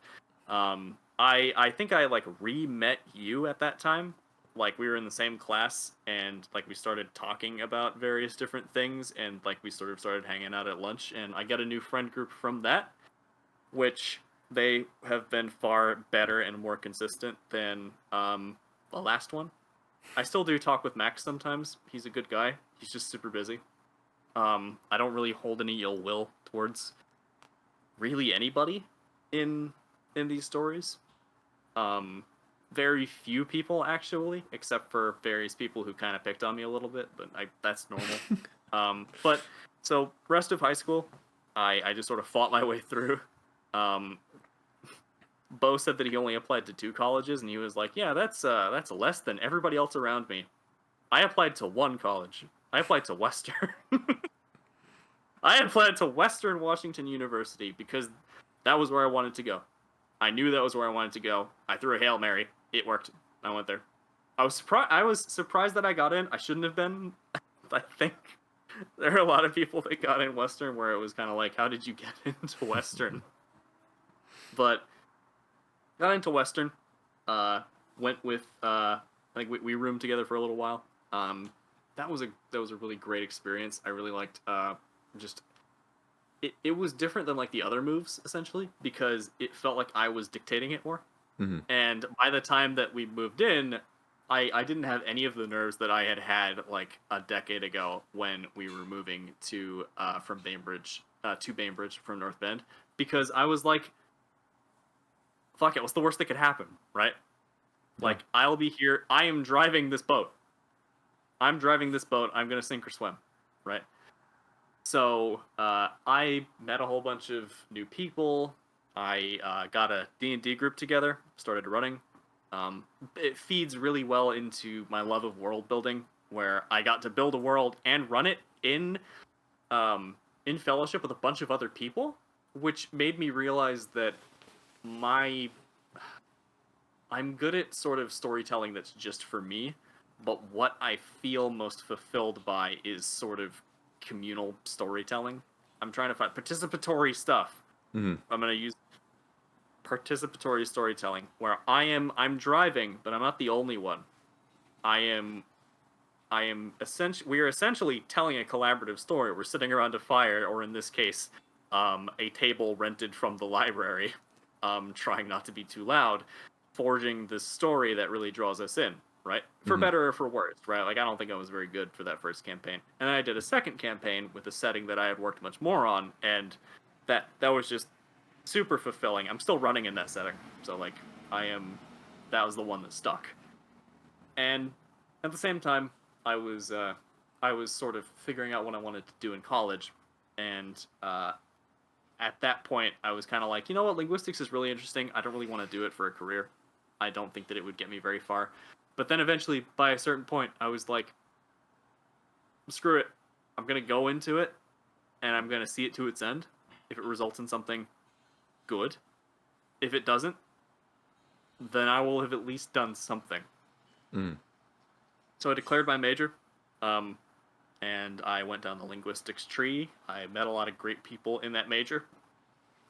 I think I like re-met you at that time. Like we were in the same class, and like we started talking about various different things, and like we sort of started hanging out at lunch, and I got a new friend group from that, which they have been far better and more consistent than the last one. I still do talk with Max sometimes. He's a good guy. He's just super busy. I don't really hold any ill will towards really anybody in these stories. Very few people actually, except for various people who kind of picked on me a little bit, but that's normal. But so rest of high school, I just sort of fought my way through. Bo said that he only applied to 2 colleges, and he was like, "Yeah, that's less than everybody else around me." I applied to 1 college. I applied to Western. I applied to Western Washington University because that was where I wanted to go. I knew that was where I wanted to go. I threw a Hail Mary. It worked. I went there. I was surprised that I got in. I shouldn't have been. I think there are a lot of people that got in Western where it was kind of like, how did you get into Western? But got into Western. Went with. I think we roomed together for a little while. that was a really great experience. I really liked just it was different than like the other moves essentially because it felt like I was dictating it more. Mm-hmm. And by the time that we moved in, I didn't have any of the nerves that I had like a decade ago when we were moving to from Bainbridge to Bainbridge from North Bend because I was like, fuck it, what's the worst that could happen, right? Yeah. Like I'll be here. I am driving this boat. I'm driving this boat. I'm gonna sink or swim, right? So I met a whole bunch of new people. I got a D&D group together, started running. It feeds really well into my love of world building, where I got to build a world and run it in fellowship with a bunch of other people, which made me realize that my I'm good at sort of storytelling that's just for me, but what I feel most fulfilled by is sort of communal storytelling. I'm trying to find participatory stuff. Mm-hmm. I'm going to use participatory storytelling where I'm driving, but I'm not the only one. I am essentially we are essentially telling a collaborative story. We're sitting around a fire, or in this case, a table rented from the library, trying not to be too loud, forging this story that really draws us in, right? For Mm-hmm. better or for worse, right? Like I don't think I was very good for that first campaign, and then I did a second campaign with a setting that I had worked much more on, and that was just super fulfilling. I'm still running in that setting, so like I am. That was the one that stuck, and at the same time, I was uh, I was sort of figuring out what I wanted to do in college, and at that point, I was kind of like, you know what, linguistics is really interesting. I don't really want to do it for a career. I don't think that it would get me very far. But then eventually, by a certain point, I was like, screw it. I'm gonna go into it, and I'm gonna see it to its end. If it results in something good, if it doesn't, then I will have at least done something. Mm-hmm. So I declared my major, um, and I went down the linguistics tree. I met a lot of great people in that major.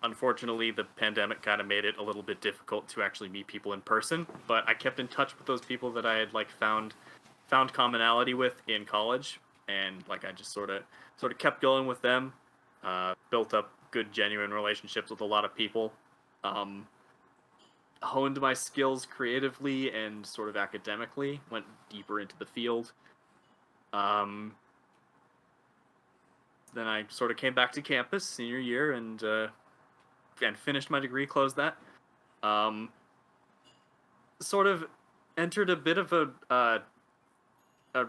Unfortunately, the pandemic kind of made it a little bit difficult to actually meet people in person, but I kept in touch with those people that I had like found commonality with in college, and like I just sort of kept going with them. Built up good, genuine relationships with a lot of people. Um, Honed my skills creatively and sort of academically. Went deeper into the field. Um, then I sort of came back to campus senior year and finished my degree. Closed that. Um, Sort of entered a bit of a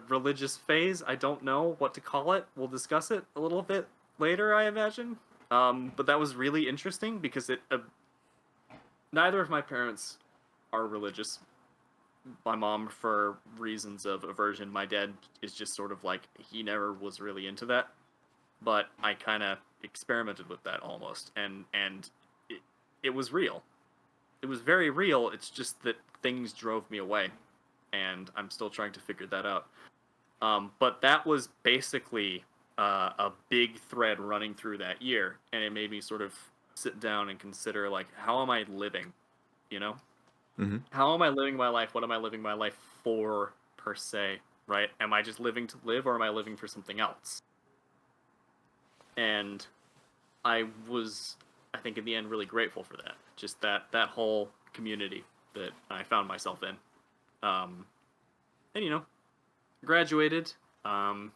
religious phase. I don't know what to call it. We'll discuss it a little bit later, I imagine. But that was really interesting because neither of my parents are religious. My mom, for reasons of aversion, my dad is just sort of like he never was really into that. But I kind of experimented with that almost, and it was real. It was very real. It's just that things drove me away, and I'm still trying to figure that out. But that was basically a big thread running through that year, and it made me sort of sit down and consider like, how am I living? You know, Mm-hmm. how am I living my life? What am I living my life for, per se? Right? Am I just living to live, or am I living for something else? And I was, I think, in the end, really grateful for that. Just that whole community that I found myself in. And graduated. Um,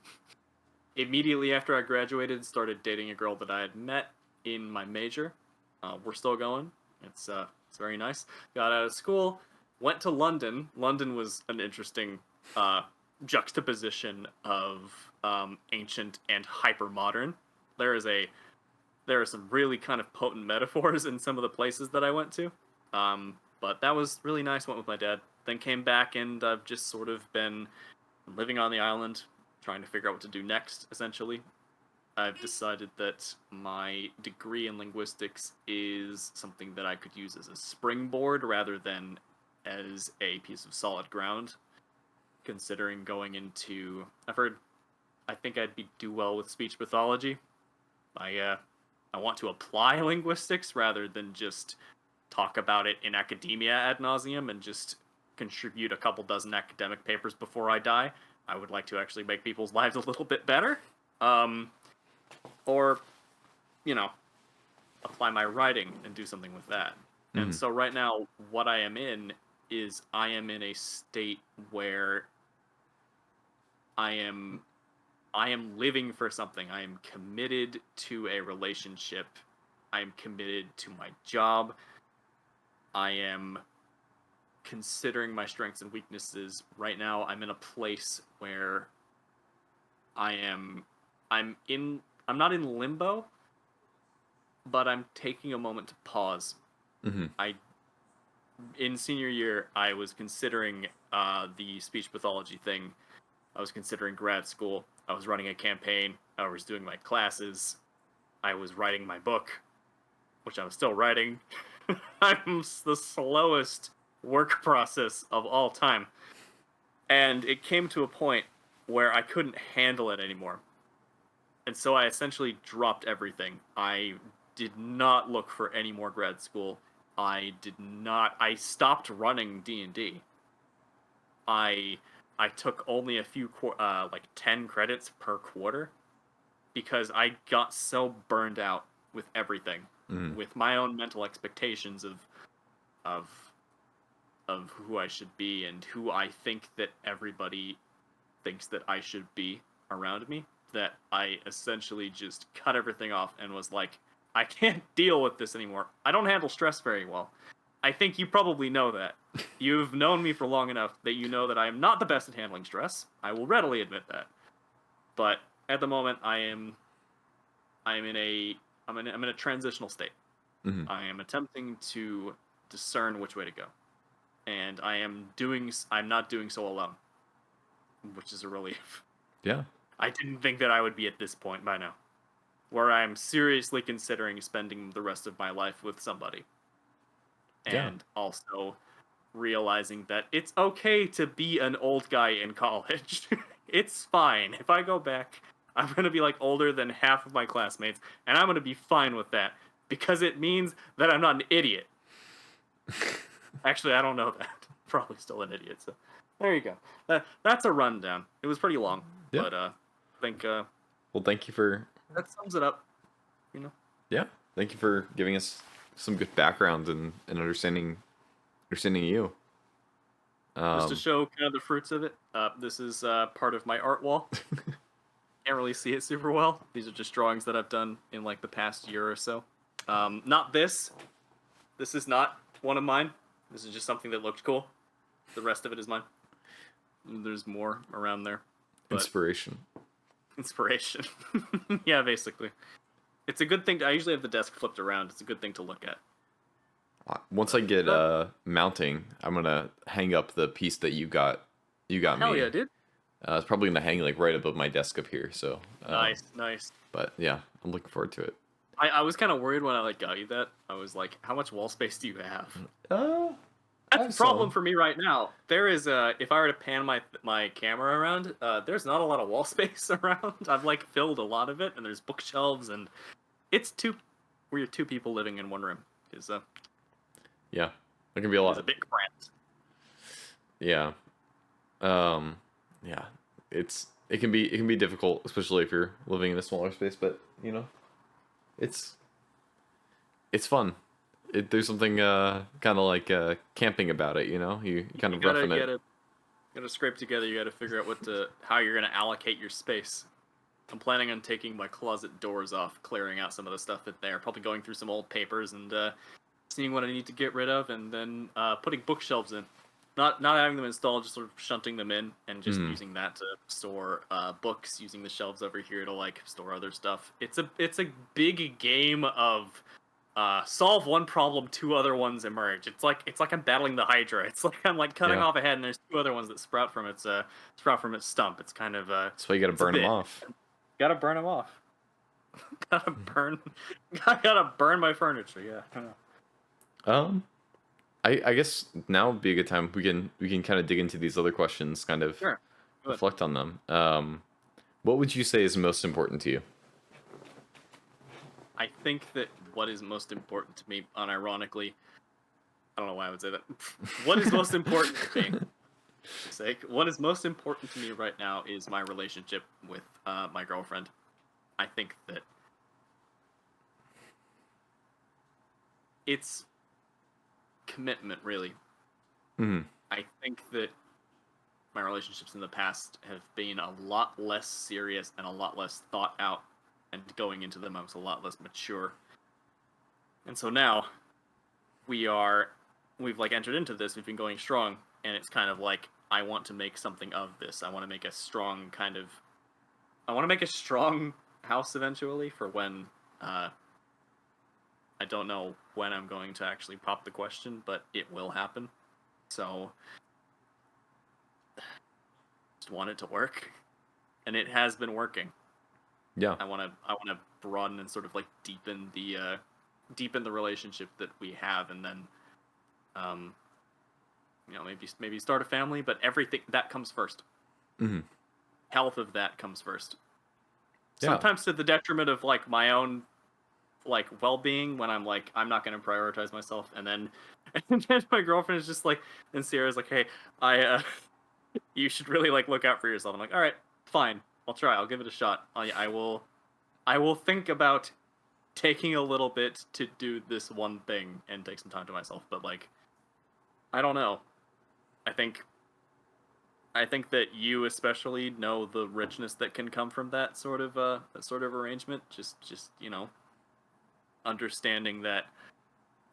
Immediately after I graduated, started dating a girl that I had met in my major. We're still going. It's very nice. Got out of school, went to London. London was an interesting juxtaposition of ancient and hyper modern. There is a there are some really kind of potent metaphors in some of the places that I went to. But that was really nice. Went with my dad. Then came back, and I've just sort of been living on the island, trying to figure out what to do next, essentially. I've decided that my degree in linguistics is something that I could use as a springboard rather than as a piece of solid ground. Considering going into, I think I'd do well with speech pathology. I want to apply linguistics rather than just talk about it in academia ad nauseum and just contribute a couple dozen academic papers before I die. I would like to actually make people's lives a little bit better. Or, you know, apply my writing and do something with that. And so right now, what I am in is I am in a state where I am living for something. I am committed to a relationship. I am committed to my job. I am considering my strengths and weaknesses. Right now, I'm in a place where I'm not in limbo, but I'm taking a moment to pause. In senior year, I was considering the speech pathology thing. I was considering grad school. I was running a campaign. I was doing my classes. I was writing my book, which I'm still writing. I'm the slowest work process of all time. And it came to a point where I couldn't handle it anymore. And so I essentially dropped everything. I did not look for any more grad school. I stopped running D&D. I took only a few, like 10 credits per quarter because I got so burned out with everything, with my own mental expectations of who I should be and who I think that everybody thinks that I should be around me, that I essentially just cut everything off and was like, I can't deal with this anymore. I don't handle stress very well. I think you probably know that. You've known me for long enough that you know that I am not the best at handling stress. I will readily admit that. But at the moment, I'm in a transitional state. I am attempting to discern which way to go, and I'm not doing so alone, which is a relief. Yeah. I didn't think that I would be at this point by now, where I'm seriously considering spending the rest of my life with somebody. And also realizing that it's okay to be an old guy in college. It's fine. If I go back, I'm going to be like older than half of my classmates, and I'm going to be fine with that because it means that I'm not an idiot. Actually, I don't know that. Probably still an idiot. So there you go. That's a rundown. It was pretty long, but I think well, thank you for that sums it up, you know. Yeah. Thank you for giving us some good background and understanding you. Just to show kind of the fruits of it, this is part of my art wall. Can't really see it super well. These are just drawings that I've done in like the past year or so. Not this. This is not one of mine. This is just something that looked cool. The rest of it is mine. There's more around there. Inspiration. Yeah, basically. It's a good thing. I usually have the desk flipped around. It's a good thing to look at. Once I get mounting, I'm gonna hang up the piece that you got Hell me. Yeah, dude. It's probably gonna hang like right above my desk up here. So nice. But yeah, I'm looking forward to it. I was kind of worried when I like got you that. I was like, how much wall space do you have? That's the problem for me right now. There is if I were to pan my camera around, there's not a lot of wall space around. I've like filled a lot of it, and there's bookshelves, and we're two people living in one room. Yeah, there can be a lot. It's a bit cramped. Yeah, yeah. It can be difficult, especially if you're living in a smaller space. But you know, it's fun. There's something kind of like camping about it. You know, you kind of roughing it. You gotta scrape together. You gotta figure out how you're gonna allocate your space. I'm planning on taking my closet doors off, clearing out some of the stuff in there. Probably going through some old papers and seeing what I need to get rid of, and then putting bookshelves in. Not having them installed, just sort of shunting them in, and just using that to store books. Using the shelves over here to like store other stuff. It's a big game of solve one problem, two other ones emerge. It's like I'm battling the Hydra. It's like I'm like cutting off a head, and there's two other ones that sprout from its stump. It's kind of that's why you gotta burn them off. Gotta burn them off. gotta burn my furniture. Yeah. I guess now would be a good time. We can kind of dig into these other questions, kind of reflect on them. What would you say is most important to you? I think that what is most important to me, unironically, I don't know why I would say that. What is most important to me sake. What is most important to me right now is my relationship with my girlfriend. I think that it's commitment, really. Mm-hmm. I think that my relationships in the past have been a lot less serious and a lot less thought out, and going into them I was a lot less mature. And so now we've like entered into this, we've been going strong, and it's kind of like I want to make something of this. I want to make a strong house eventually for when I don't know when I'm going to actually pop the question, but it will happen. So just want it to work, and it has been working. Yeah. I want to broaden and sort of like deepen the relationship that we have, and then um maybe start a family, but everything that comes first. Mm-hmm. Health of that comes first. Yeah. Sometimes to the detriment of like my own like well-being, when I'm not going to prioritize myself, and then and then my girlfriend is just like, and Sierra's like, hey, I you should really like look out for yourself. I'm like, all right, fine, I'll try, I'll give it a shot. I will think about taking a little bit to do this one thing and take some time to myself, but like I don't know. I think I think that you especially know the richness that can come from that sort of arrangement. Just understanding that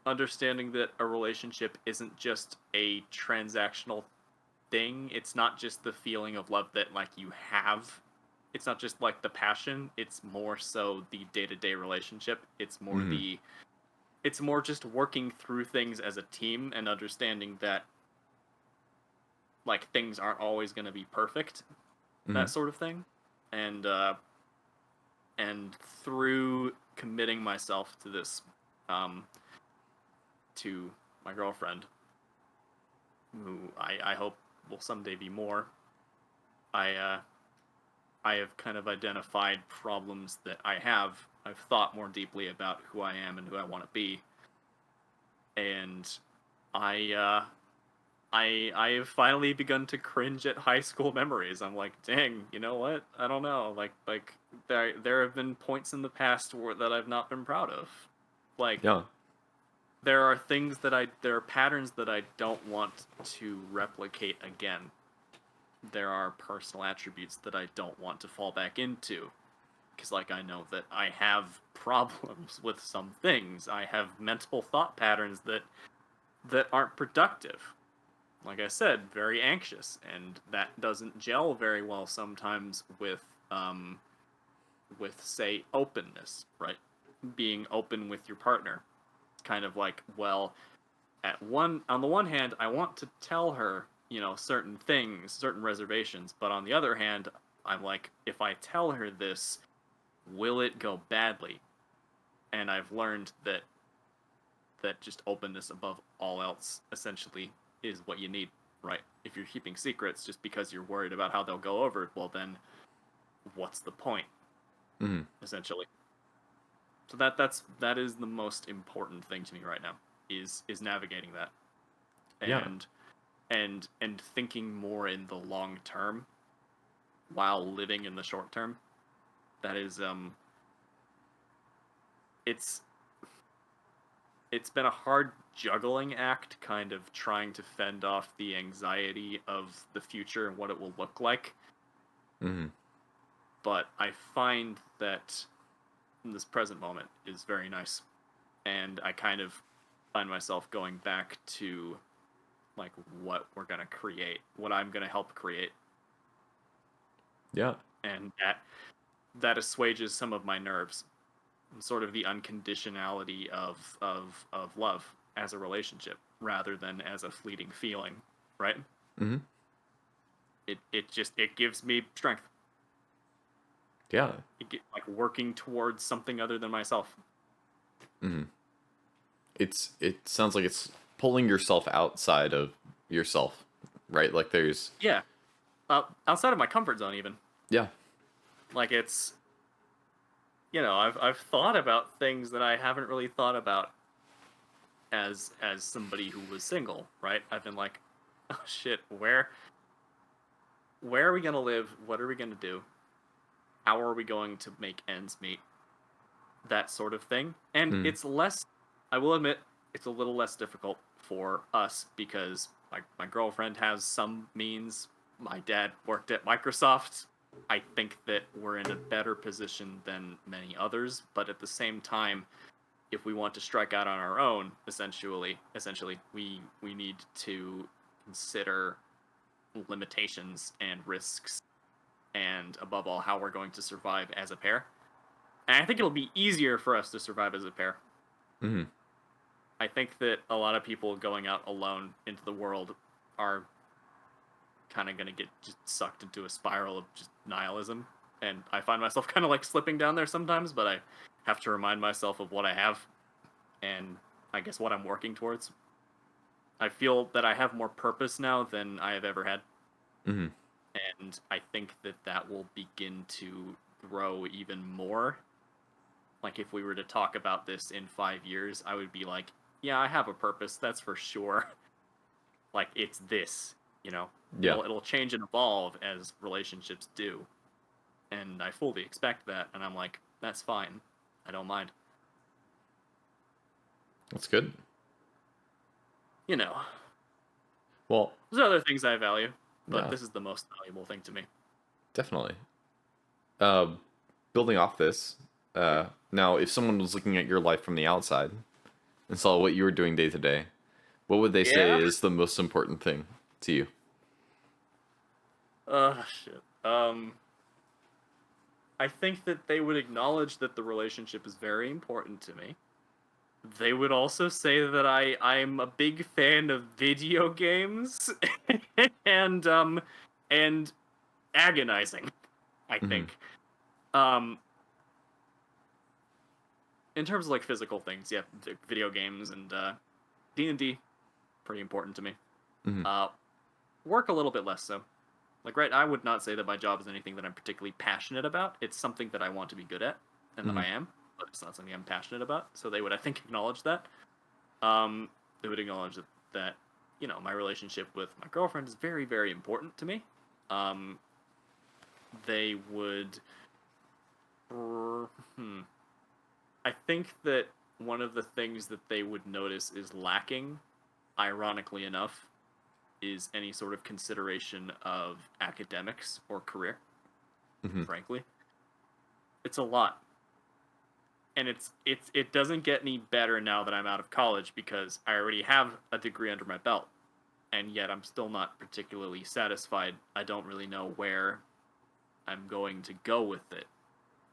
understanding that a relationship isn't just a transactional thing. It's not just the feeling of love that like you have. It's not just like the passion. It's more so the day-to-day relationship. Mm-hmm. It's more just working through things as a team and understanding that like things aren't always going to be perfect, Mm-hmm. that sort of thing. And and through committing myself to this um to my girlfriend, who I hope will someday be more, I I have kind of identified problems that I have. I've thought more deeply about who I am and who I want to be, and I I have finally begun to cringe at high school memories. I'm like, dang, you know what? I don't know. Like there have been points in the past that I've not been proud of. Like Yeah. there are patterns that I don't want to replicate again. There are personal attributes that I don't want to fall back into, because like I know that I have problems with some things. I have mental thought patterns that aren't productive. Like I said, very anxious, and that doesn't gel very well sometimes with say openness, right? Being open with your partner. It's kind of like, well, on the one hand, I want to tell her, certain things, certain reservations, but on the other hand, I'm like, if I tell her this, will it go badly? And I've learned that just openness above all else essentially is what you need, right? If you're keeping secrets just because you're worried about how they'll go over, well then what's the point, Mm-hmm. essentially? So that is the most important thing to me right now, is navigating that, Yeah. and and thinking more in the long term while living in the short term. That is it's it's been a hard juggling act, kind of trying to fend off the anxiety of the future and what it will look like. Mm-hmm. But I find that this present moment is very nice, and I kind of find myself going back to like what we're gonna create, what I'm gonna help create, Yeah. and that assuages some of my nerves, and sort of the unconditionality of love as a relationship rather than as a fleeting feeling, right? Mm-hmm. It gives me strength. Yeah. Like working towards something other than myself. Mm-hmm. It sounds like it's pulling yourself outside of yourself, right? Like there's Yeah, outside of my comfort zone even. yeah. Like it's I've thought about things that I haven't really thought about as somebody who was single, right? I've been like, oh shit, where? where are we going to live? What are we going to do? How are we going to make ends meet? That sort of thing. And it's less, I will admit, it's a little less difficult for us because my girlfriend has some means. My dad worked at Microsoft. I think that we're in a better position than many others, but at the same time, if we want to strike out on our own, essentially, we need to consider limitations and risks, and above all, how we're going to survive as a pair. And I think it'll be easier for us to survive as a pair. Mm-hmm. I think that a lot of people going out alone into the world are kind of going to get just sucked into a spiral of just nihilism. And I find myself kind of like slipping down there sometimes, but I have to remind myself of what I have and I guess what I'm working towards. I feel that I have more purpose now than I have ever had. Mm-hmm. And I think that that will begin to grow even more. Like, if we were to talk about this in 5 years, I would be like, yeah, I have a purpose, that's for sure. Like, it's this, you know? Yeah. It'll change and evolve as relationships do. And I fully expect that, and I'm like, that's fine. I don't mind. That's good. You know. Well, there's other things I value, but yeah, this is the most valuable thing to me. definitely. Building off this, now, if someone was looking at your life from the outside and saw what you were doing day to day, what would they say is the most important thing to you? Shit. I think that they would acknowledge that the relationship is very important to me. They would also say that I'm a big fan of video games and agonizing, I think. In terms of like physical things, yeah, video games and D&D, pretty important to me. Work a little bit less so. Like, right, I would not say that my job is anything that I'm particularly passionate about. It's something that I want to be good at, and that I am, but it's not something I'm passionate about. So they would, I think, acknowledge that. They would acknowledge that, you know, my relationship with my girlfriend is very, very important to me. They would... I think that one of the things that they would notice is lacking, ironically enough, is any sort of consideration of academics or career, frankly. It's a lot. And it doesn't get any better now that I'm out of college because I already have a degree under my belt. And yet I'm still not particularly satisfied. I don't really know where I'm going to go with it.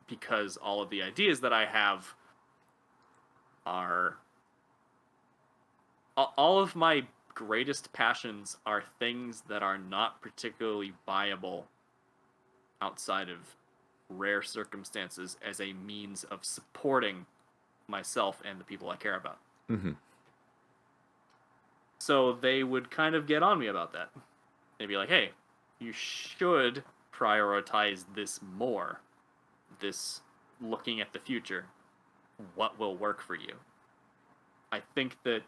Because all of the ideas that I have are... all of my greatest passions are things that are not particularly viable outside of rare circumstances as a means of supporting myself and the people I care about. So they would kind of get on me about that. They'd be like, hey, you should prioritize this more. This looking at the future. What will work for you? I think that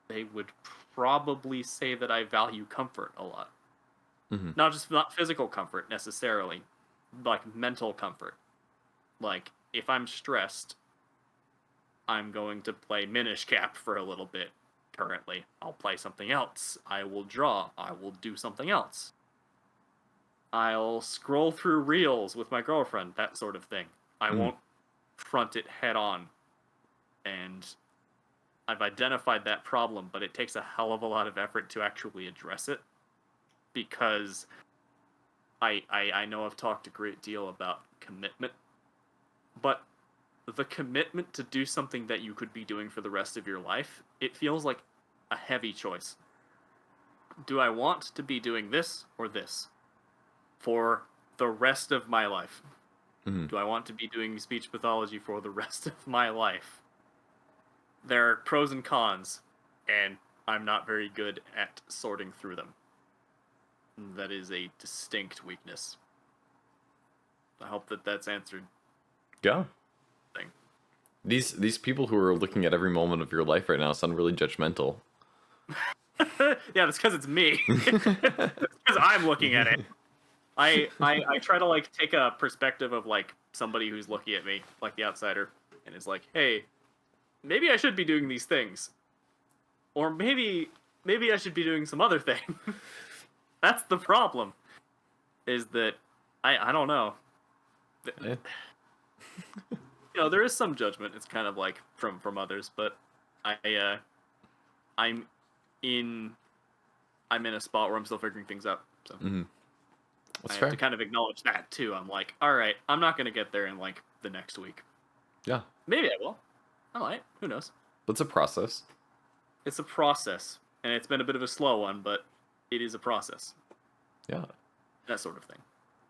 they would probably say that I value comfort a lot. Not physical comfort necessarily, like mental comfort. Like, if I'm stressed, I'm going to play Minish Cap for a little bit currently. I'll play something else. I will draw. I will do something else. I'll scroll through reels with my girlfriend, that sort of thing. I won't front it head on. And I've identified that problem, but it takes a hell of a lot of effort to actually address it. Because I know I've talked a great deal about commitment, but the commitment to do something that you could be doing for the rest of your life, it feels like a heavy choice. Do I want to be doing this or this for the rest of my life? Do I want to be doing speech pathology for the rest of my life? There are pros and cons, and I'm not very good at sorting through them. That is a distinct weakness. I hope that that's answered. Yeah. Thing. These people who are looking at every moment of your life right now sound really judgmental. Yeah, that's because it's me. It's because I'm looking at it. I try to like take a perspective of like somebody who's looking at me, like the outsider, and is like, hey, maybe I should be doing these things, or maybe I should be doing some other thing. That's the problem. Is that I don't know. Yeah. There is some judgment. It's kind of like from others, but I I'm in I'm in a spot where I'm still figuring things out. So I That's have to fair. kind of acknowledge that too. I'm like, all right, I'm not gonna get there in like the next week. Yeah, Maybe I will. I might. Who knows? but it's a process. It's a process, and it's been a bit of a slow one, but it is a process. Yeah. That sort of thing.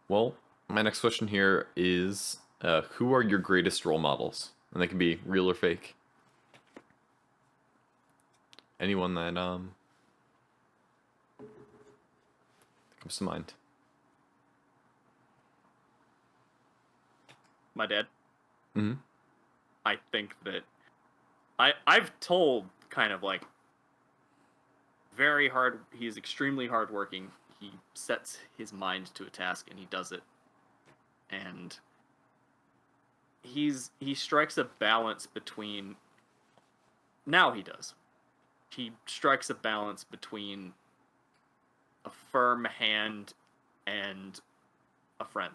Well, my next question here is, who are your greatest role models? And they can be real or fake. Anyone that comes to mind. My dad. Mm-hmm. I think that I've told kind of like very hard. He's extremely hardworking. He sets his mind to a task and he does it. And he strikes a balance between now he does. He strikes a balance between a firm hand and a friend.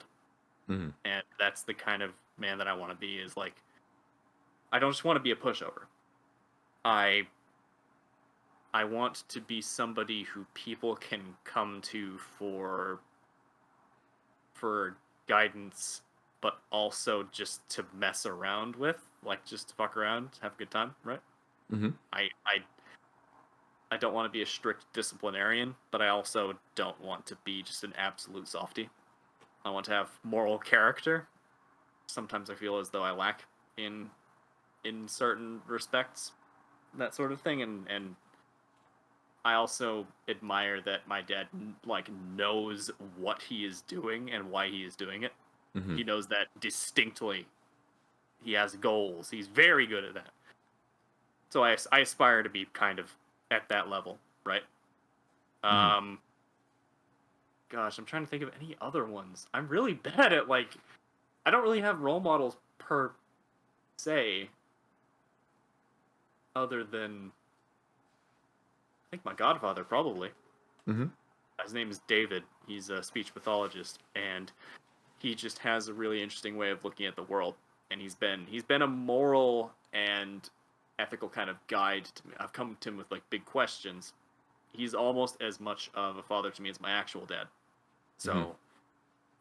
Mm-hmm. And that's the kind of man that I want to be is like I don't just want to be a pushover. I I want to be somebody who people can come to for guidance, but also just to mess around with, like just to fuck around, have a good time, right? Mm-hmm. I I I don't want to be a strict disciplinarian, but I also don't want to be just an absolute softy. I want to have moral character. Sometimes I feel as though I lack in certain respects, that sort of thing, and I also admire that my dad like knows what he is doing and why he is doing it. Mm-hmm. He knows that distinctly. He has goals. He's very good at that. So I aspire to be kind of at that level, right? Mm-hmm. Um, gosh, I'm trying to think of any other ones. I'm really bad at like I don't really have role models per se, other than I think my godfather probably. Mm-hmm. His name is David. He's a speech pathologist, and he just has a really interesting way of looking at the world. And he's been a moral and ethical kind of guide to me. I've come to him with like big questions. He's almost as much of a father to me as my actual dad. Mm-hmm. So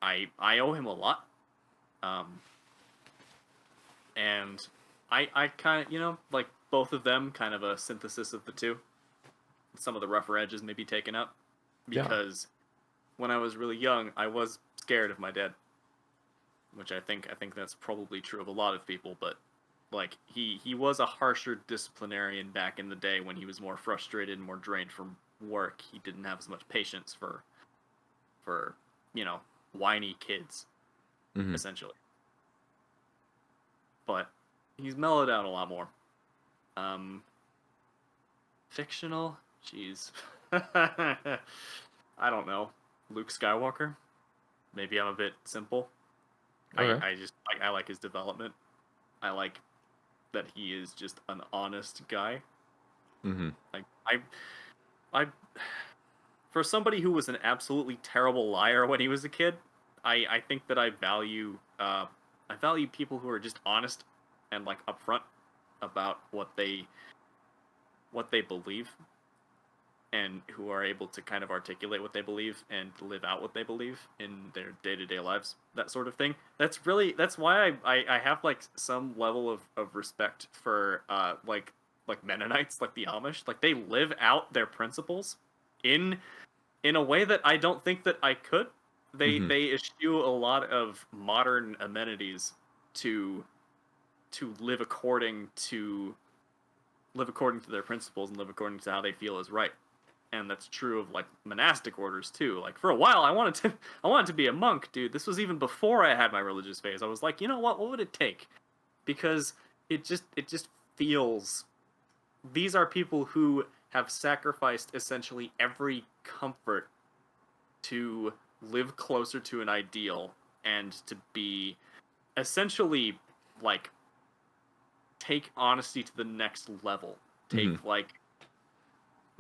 I owe him a lot. Um, and I kind of like both of them kind of a synthesis of the two. Some of the rougher edges may be taken up Yeah. because when I was really young, I was scared of my dad, which I think that's probably true of a lot of people. But like he was a harsher disciplinarian back in the day when he was more frustrated and more drained from work. He didn't have as much patience for whiny kids Mm-hmm. essentially. But he's mellowed out a lot more. Um, fictional, jeez, I don't know. Luke Skywalker. Maybe I'm a bit simple. Okay. I like his development. I like that he is just an honest guy. Mm-hmm. Like I for somebody who was an absolutely terrible liar when he was a kid, I think that I value people who are just honest and like upfront about what they believe and who are able to kind of articulate what they believe and live out what they believe in their day-to-day lives, that sort of thing. That's why I have like some level of respect for like Mennonites, like the Amish. Like they live out their principles in a way that I don't think that I could. Mm-hmm. They eschew a lot of modern amenities to live according to their principles and live according to how they feel is right. And that's true of like monastic orders too. Like for a while I wanted to be a monk, dude. This was even before I had my religious phase. I was like, you know what would it take? Because it just feels these are people who have sacrificed essentially every comfort to live closer to an ideal and to be essentially like take honesty to the next level. Take like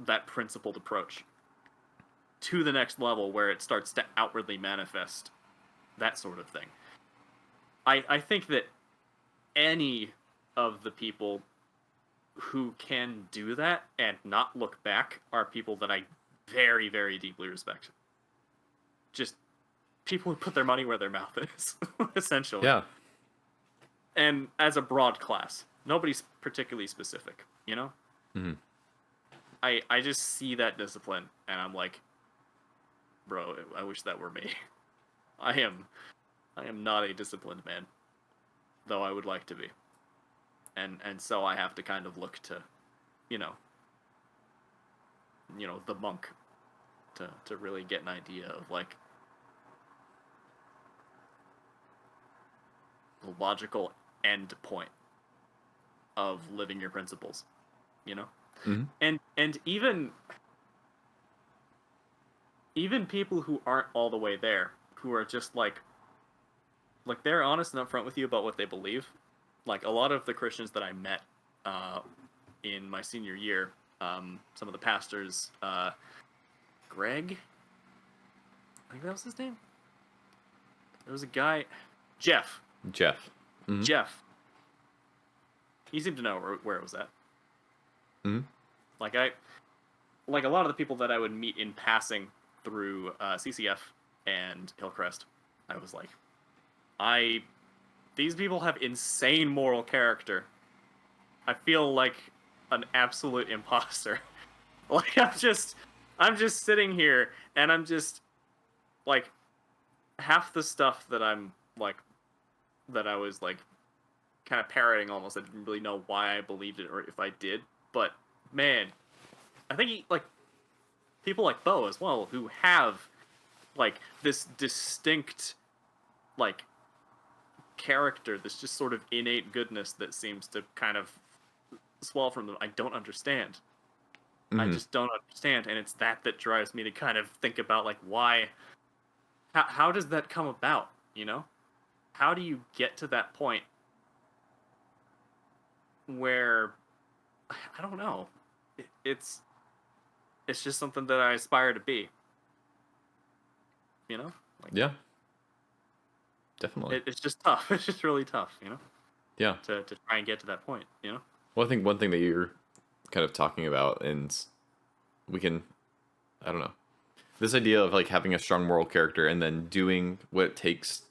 that principled approach to the next level where it starts to outwardly manifest that sort of thing. I think that any of the people who can do that and not look back are people that I very, very deeply respect. Just people who put their money where their mouth is, essentially. Yeah. And as a broad class, nobody's particularly specific, you know? Mm-hmm. I just see that discipline, and I'm like, bro, I wish that were me. I am not a disciplined man, though I would like to be. And so I have to kind of look to, you know, the monk to really get an idea of like the logical end point of living your principles, you know? Mm-hmm. And even people who aren't all the way there, who are just like they're honest and upfront with you about what they believe. Like a lot of the Christians that I met in my senior year, some of the pastors, Greg, I think that was his name. There was a guy, Jeff. Mm-hmm. Jeff. He seemed to know where it was at. Mm-hmm. Like a lot of the people that I would meet in passing through CCF and Hillcrest, I was like, these people have insane moral character. I feel like an absolute imposter. Like I'm just sitting here and I'm just like half the stuff that I'm like that I was like kind of parroting almost. I didn't really know why I believed it or if I did, but man, I think like people like Bo as well who have like this distinct like character, this just sort of innate goodness that seems to kind of swell from them. I don't understand. Mm-hmm. I just don't understand, and it's that drives me to kind of think about like why, how does that come about? You know, how do you get to that point where I don't know? It's just something that I aspire to be. You know, like, yeah, definitely. It's just tough. It's just really tough. You know. Yeah. To try and get to that point. You know. Well, I think one thing that you're kind of talking about, and we can, I don't know, this idea of like having a strong moral character and then doing what it takes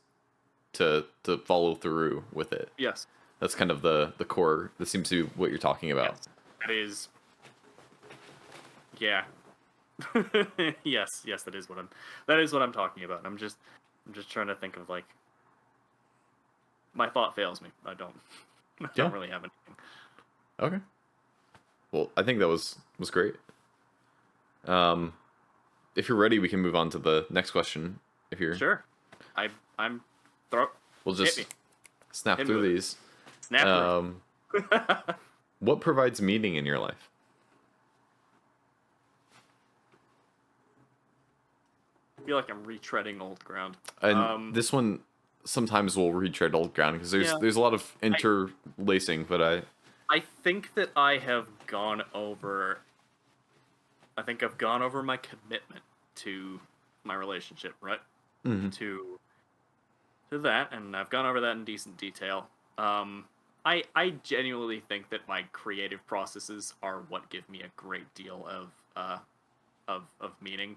to follow through with it. Yes. That's kind of the core. That seems to be what you're talking about. Yes. That is. Yeah. yes, that is what I'm talking about. I'm just trying to think of like my thought fails me. I don't really have anything. Okay. Well, I think that was great. If you're ready, we can move on to the next question. If you're sure, I'm We'll just snap through these. Snap. What provides meaning in your life? I feel like I'm retreading old ground. And this one sometimes will retread old ground because there's a lot of interlacing, but I think that I have gone over. I think I've gone over my commitment to my relationship, right? Mm-hmm. To that, and I've gone over that in decent detail. I genuinely think that my creative processes are what give me a great deal of meaning.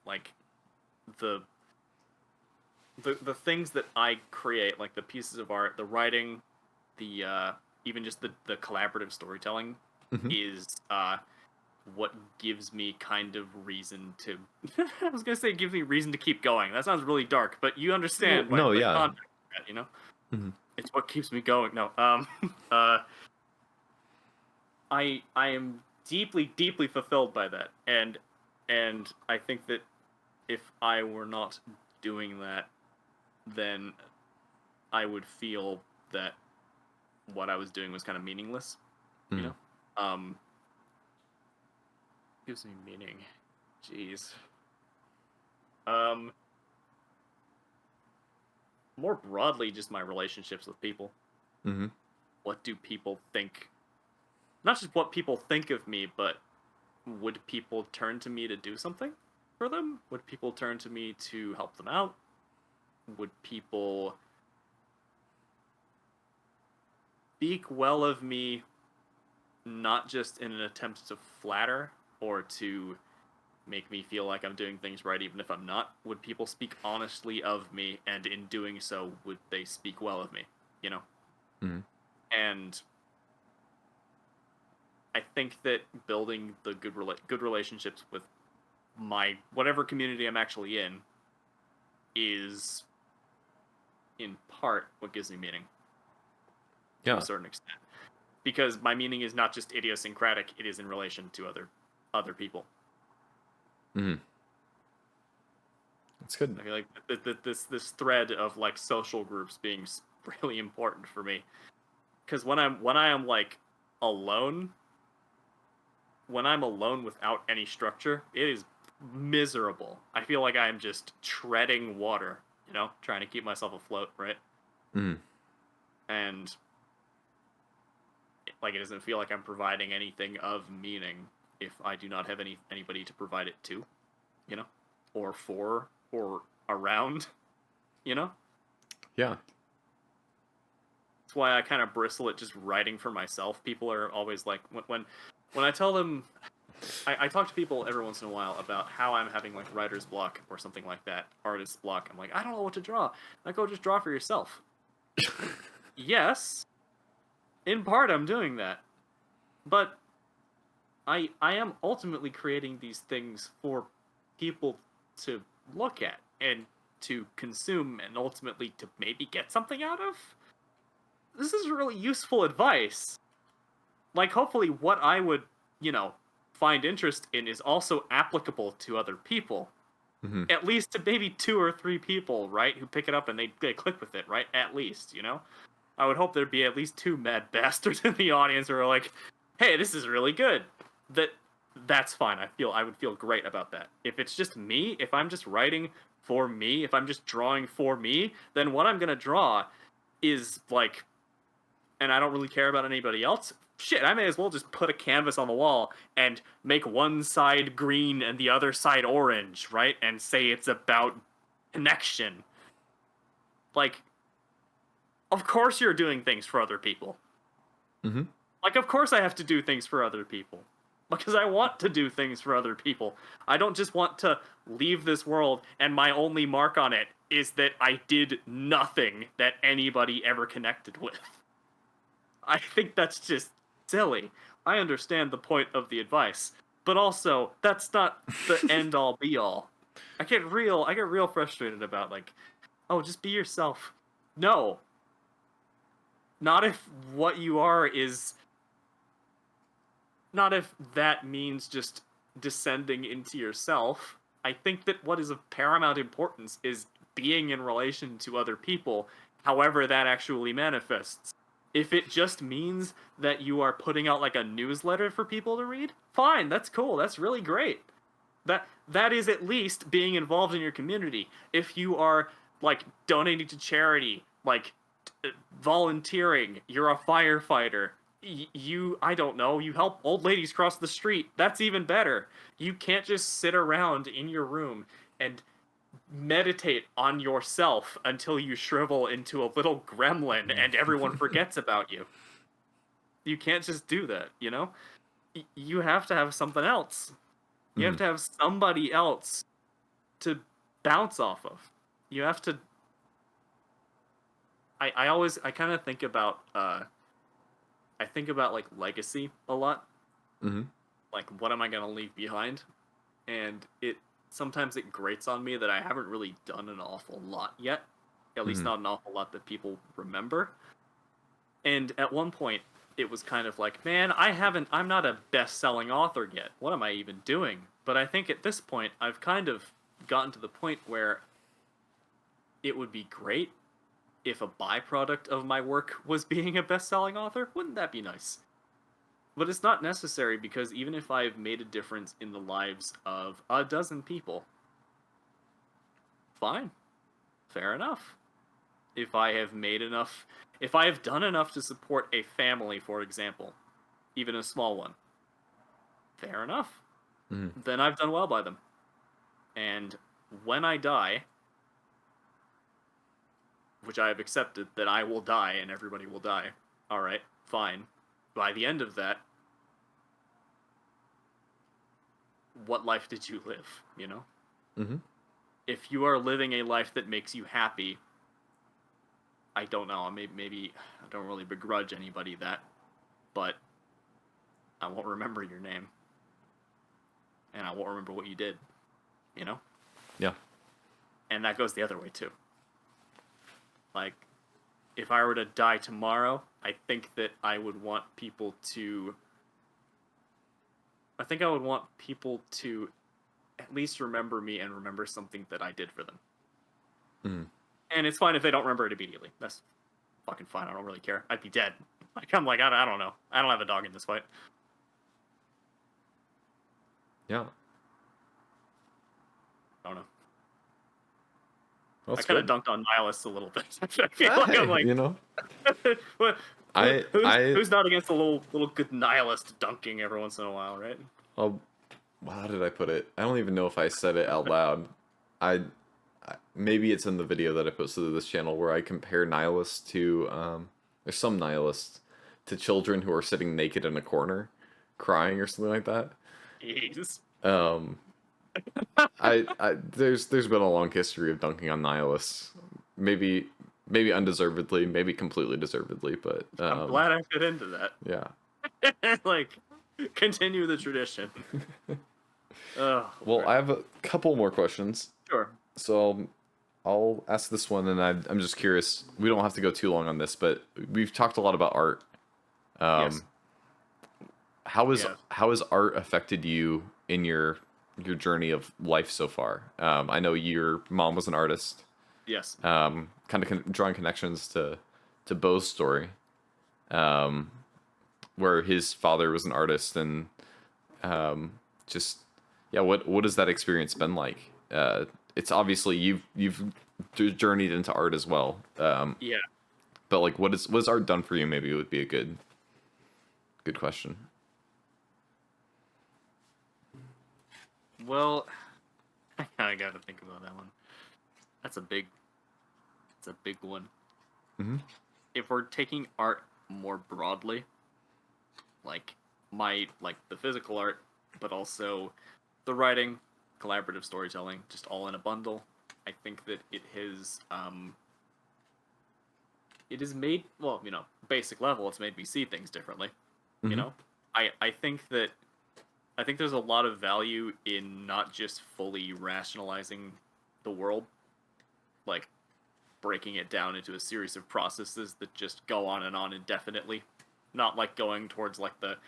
Like the things that I create, like the pieces of art, the writing, the even just the collaborative storytelling, mm-hmm. is what gives me kind of reason to. I was gonna say gives me reason to keep going. That sounds really dark, but you understand. No, yeah. Context of that, you know. Mm-hmm. It's what keeps me going. No, I am deeply fulfilled by that, and I think that if I were not doing that, then I would feel that what I was doing was kind of meaningless. Mm-hmm. You know, gives me meaning. Jeez. more broadly, just my relationships with people. Mm-hmm. What do people think? Not just what people think of me, but would people turn to me to do something for them? Would people turn to me to help them out? Would people speak well of me, not just in an attempt to flatter or to make me feel like I'm doing things right even if I'm not? Would people speak honestly of me, and in doing so, would they speak well of me? You know? Mm-hmm. And I think that building the good relationships with my whatever community I'm actually in is in part what gives me meaning to a Yeah. certain extent. Because my meaning is not just idiosyncratic, it is in relation to other people. Mm-hmm. That's good. I feel like this thread of like social groups being really important for me. Because when I am like alone, when I'm alone without any structure, it is miserable. I feel like I am just treading water, trying to keep myself afloat, right? Mm-hmm. And like it doesn't feel like I'm providing anything of meaning if I do not have anybody to provide it to, you know, or for or around, you know. Yeah. That's why I kind of bristle at just writing for myself. People are always like when I tell them. I talk to people every once in a while about how I'm having like writer's block or something like that, artist's block. I'm like, I don't know what to draw. Like, go just draw for yourself. Yes, in part I'm doing that, but I am ultimately creating these things for people to look at and to consume and ultimately to maybe get something out of. This is really useful advice. Like, hopefully what I would, find interest in is also applicable to other people. Mm-hmm. At least to maybe 2 or 3 people, right, who pick it up and they click with it, right? At least, I would hope there'd be at least 2 mad bastards in the audience who are like, "Hey, this is really good." That's fine. I would feel great about that. If it's just me, if I'm just writing for me, if I'm just drawing for me, then what I'm gonna draw is like, and I don't really care about anybody else. Shit, I may as well just put a canvas on the wall and make one side green and the other side orange, right? And say it's about connection. Like, of course you're doing things for other people. Mm-hmm. Like, of course I have to do things for other people. Because I want to do things for other people. I don't just want to leave this world and my only mark on it is that I did nothing that anybody ever connected with. I think that's just silly. I understand the point of the advice, but also that's not the end all be all. I get real frustrated about like, oh, just be yourself. No. Not if what you are is not if that means just descending into yourself. I think that what is of paramount importance is being in relation to other people, however that actually manifests. If it just means that you are putting out like a newsletter for people to read, fine, that's cool. That's really great. That is at least being involved in your community. If you are like donating to charity, like volunteering, you're a firefighter, I don't know, you help old ladies cross the street, that's even better. You can't just sit around in your room and meditate on yourself until you shrivel into a little gremlin and everyone forgets about you. You can't just do that, you have to have something else. You have Mm-hmm. to have somebody else to bounce off of. You have to. I kind of think about I think about like legacy a lot. Mm-hmm. Like, what am I gonna leave behind? And sometimes it grates on me that I haven't really done an awful lot yet. At least Mm-hmm. not an awful lot that people remember. And at one point, it was kind of like, man, I'm not a best-selling author yet. What am I even doing? But I think at this point, I've kind of gotten to the point where it would be great if a byproduct of my work was being a best-selling author. Wouldn't that be nice? But it's not necessary, because even if I've made a difference in the lives of a dozen people, fine. Fair enough. if I have made enough, if I have done enough to support a family, for example, even a small one, fair enough. Then I've done well by them. And when I die, which I have accepted that I will die and everybody will die, all right, fine. By the end of that, what life did you live, you know? If you are living a life that makes you happy, I don't know, maybe I don't really begrudge anybody that, but I won't remember your name. And I won't remember what you did, you know? Yeah. And that goes the other way, too. Like, if I were to die tomorrow, I think that I would want people to... I think I would want people to at least remember me and remember something that I did for them. And it's fine if they don't remember it immediately. That's fucking fine. I don't really care. I'd be dead. Like, I'm like, I don't know. I don't have a dog in this fight. Yeah. I don't know. That's I kind of dunked on nihilists a little bit. I feel like I'm like, you know, who's not against a little good nihilist dunking every once in a while, right? How did I put it? I don't even know if I said it out loud. Maybe it's in the video that I posted to this channel where I compare nihilists to there's some nihilists to children who are sitting naked in a corner, crying or something like that. Jeez. There's been a long history of dunking on nihilists. Maybe undeservedly, maybe completely deservedly, but I'm glad I fit into that. Yeah. Like, continue the tradition. Well, right. I have a couple more questions. Sure. So I'll ask this one, and I'm just curious. We don't have to go too long on this, but we've talked a lot about art. Yes. How has art affected you in your journey of life so far? I know your mom was an artist. Yes. Kind of drawing connections to Bo's story, where his father was an artist, and what has that experience been like? It's obviously you've journeyed into art as well. Yeah. But like, what has art done for you? Maybe it would be a good question. Well, I kind of got to think about that one. It's a big one. If we're taking art more broadly, like the physical art, but also the writing, collaborative storytelling, just all in a bundle, I think that it has made, well, basic level, it's made me see things differently. You know, I think there's a lot of value in not just fully rationalizing the world, like breaking it down into a series of processes that just go on indefinitely. Not like going towards like the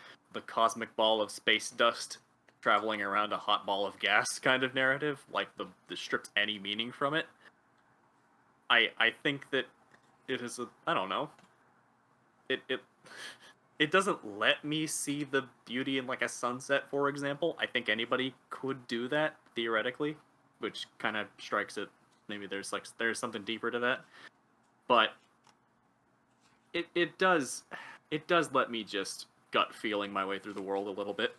cosmic ball of space dust traveling around a hot ball of gas kind of narrative, like the strips any meaning from it. I think that it is I don't know. It doesn't let me see the beauty in like a sunset, for example. I think anybody could do that theoretically, which kind of strikes it. Maybe there's something deeper to that, but it does let me just gut feeling my way through the world a little bit,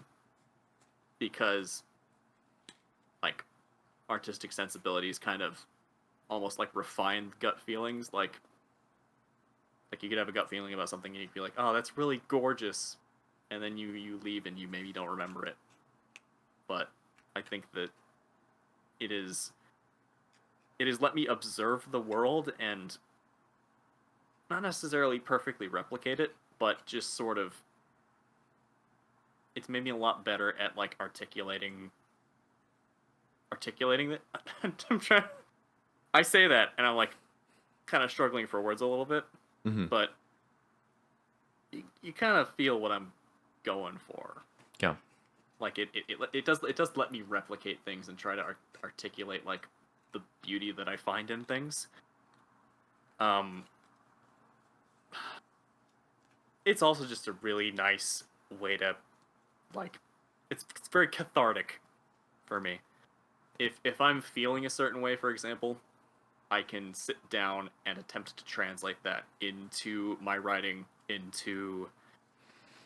because like artistic sensibilities kind of almost like refined gut feelings, like you could have a gut feeling about something and you'd be like, oh, that's really gorgeous, and then you leave and you maybe don't remember it. But I think that it has let me observe the world and not necessarily perfectly replicate it, but just sort of, it's made me a lot better at like articulating it. I'm trying. I say that and I'm like kind of struggling for words a little bit, but you kind of feel what I'm going for. Yeah. Like it does let me replicate things and try to articulate like the beauty that I find in things. It's also just a really nice way to, like, it's very cathartic for me. If I'm feeling a certain way, for example, I can sit down and attempt to translate that into my writing, into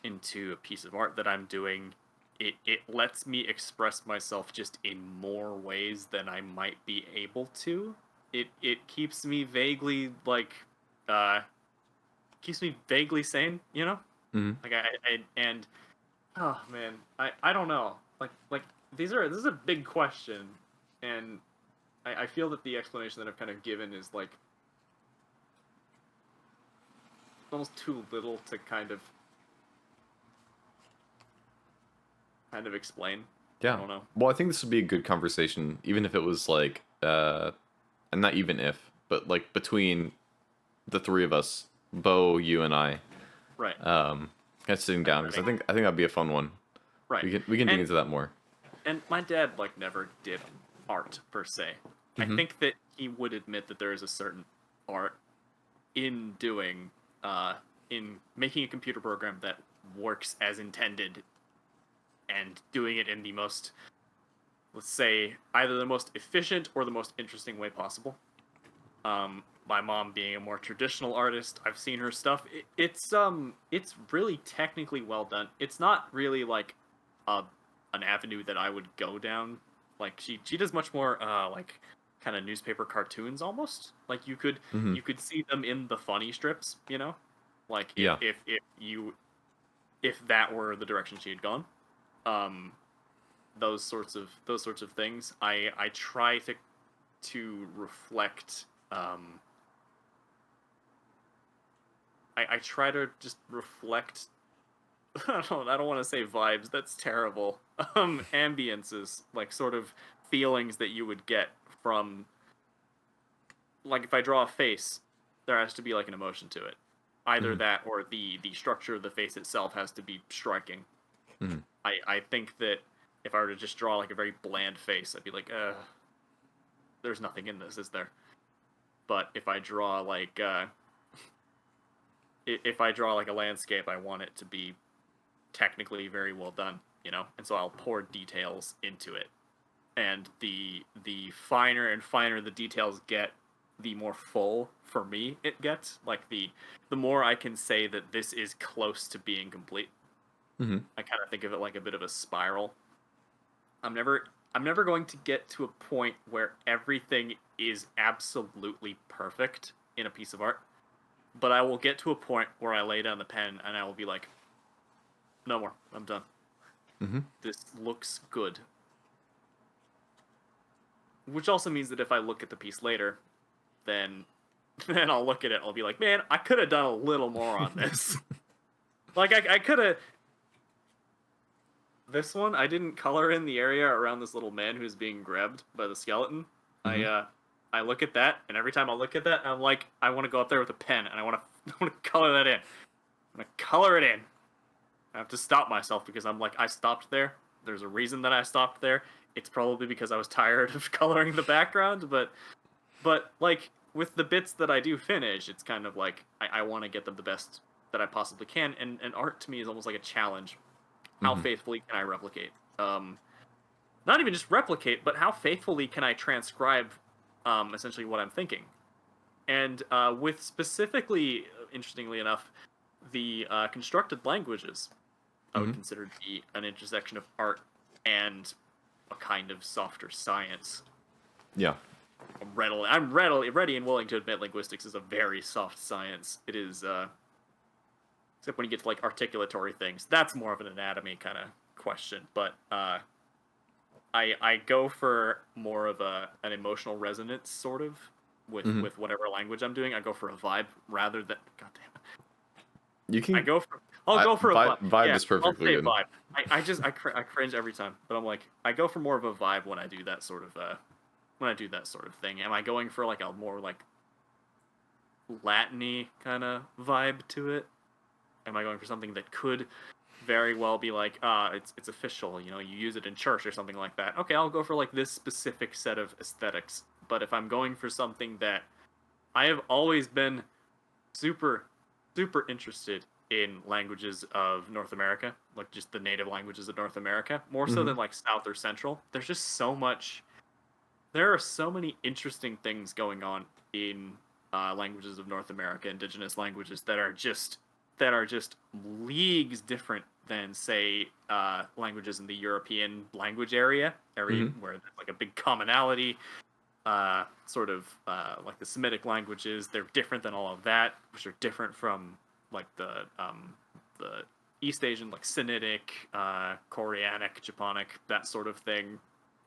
a piece of art that I'm doing. It lets me express myself just in more ways than I might be able to. It keeps me vaguely uh keeps me vaguely sane, you know? Mm-hmm. Like and oh man, I don't know. Like this is a big question, and I feel that the explanation that I've kind of given is like almost too little to kind of explain. I Yeah. don't know. Well, I think this would be a good conversation, even if it was like, and not even if, but like between the three of us, Bo, you, and I, Right. kind of sitting down because I think that'd be a fun one. Right. We can dig And into that more. my dad like never did art per se. I Mm-hmm. think that he would admit that there is a certain art in doing in making a computer program that works as intended and doing it in the most, let's say, either the most efficient or the most interesting way possible. My mom being a more traditional artist, I've seen her stuff. It's really technically well done. It's not really like a an avenue that I would go down. Like she does much more like kind of newspaper cartoons almost. Like Mm-hmm. you could see them in the funny strips, you know? Like Yeah. if that were the direction she had gone. Um those sorts of things. I try to reflect I try to just reflect I don't want to say vibes, that's terrible. Ambiences, like sort of feelings that you would get from, like if I draw a face, there has to be like an emotion to it. Either Mm-hmm. that or the structure of the face itself has to be striking. Mm-hmm. I think that if I were to just draw like a very bland face, I'd be like, there's nothing in this, is there? But if I draw like if I draw like a landscape, I want it to be technically very well done, you know? And so I'll pour details into it. And the finer and finer the details get, the more full for me it gets. Like the more I can say that this is close to being complete. Mm-hmm. I kind of think of it like a bit of a spiral. I'm never going to get to a point where everything is absolutely perfect in a piece of art, but I will get to a point where I lay down the pen and I will be like, no more. I'm done. Mm-hmm. This looks good. Which also means that if I look at the piece later, then then I'll look at it. I'll be like, man, I could have done a little more on this. Like I could have. This one, I didn't color in the area around this little man who's being grabbed by the skeleton. Mm-hmm. I look at that, and every time I look at that, I'm like, I want to go up there with a pen, and I want to I want to color that in. I'm gonna color it in. I have to stop myself because I'm like, I stopped there. There's a reason that I stopped there. It's probably because I was tired of coloring the background, but like with the bits that I do finish, it's kind of like I want to get them the best that I possibly can, and art to me is almost like a challenge. How Mm-hmm. faithfully can I replicate? Not even just replicate, but how faithfully can I transcribe essentially what I'm thinking? And with specifically, interestingly enough, the constructed languages, I would Mm-hmm. consider to be an intersection of art and a kind of softer science. Yeah. I'm ready and willing to admit linguistics is a very soft science. It is, except when you get to like articulatory things, that's more of an anatomy kind of question. But I go for more of an emotional resonance sort of Mm-hmm. with whatever language I'm doing. I go for a vibe rather than, god damn it. You can. I'll go for a vibe. Vibe Yeah, is I'll perfectly say good. vibe. I cringe every time, but I'm like I go for more of a vibe when I do that sort of thing. Am I going for like a more like Latin-y kind of vibe to it? Am I going for something that could very well be like, it's official, you know, you use it in church or something like that? Okay, I'll go for like this specific set of aesthetics. But if I'm going for something that I have always been super, super interested in languages of North America, like just the native languages of North America, more so Mm-hmm. than like South or Central. There's just so much there are so many interesting things going on in languages of North America, indigenous languages that are just leagues different than, say, languages in the European language area Mm-hmm. where there's like a big commonality. Sort of like the Semitic languages, they're different than all of that, which are different from like the East Asian, like Sinitic, Koreanic, Japonic, that sort of thing,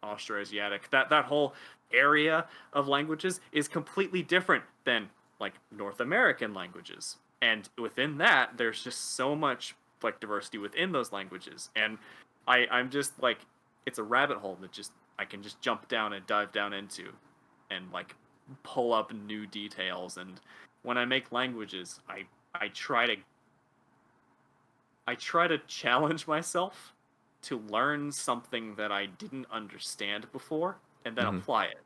Austroasiatic. That whole area of languages is completely different than like North American languages, and within that, there's just so much like diversity within those languages, and I'm just like it's a rabbit hole that just I can just jump down and dive down into, and like pull up new details. And when I make languages, I try to I try to challenge myself to learn something that I didn't understand before and then Mm-hmm. apply it.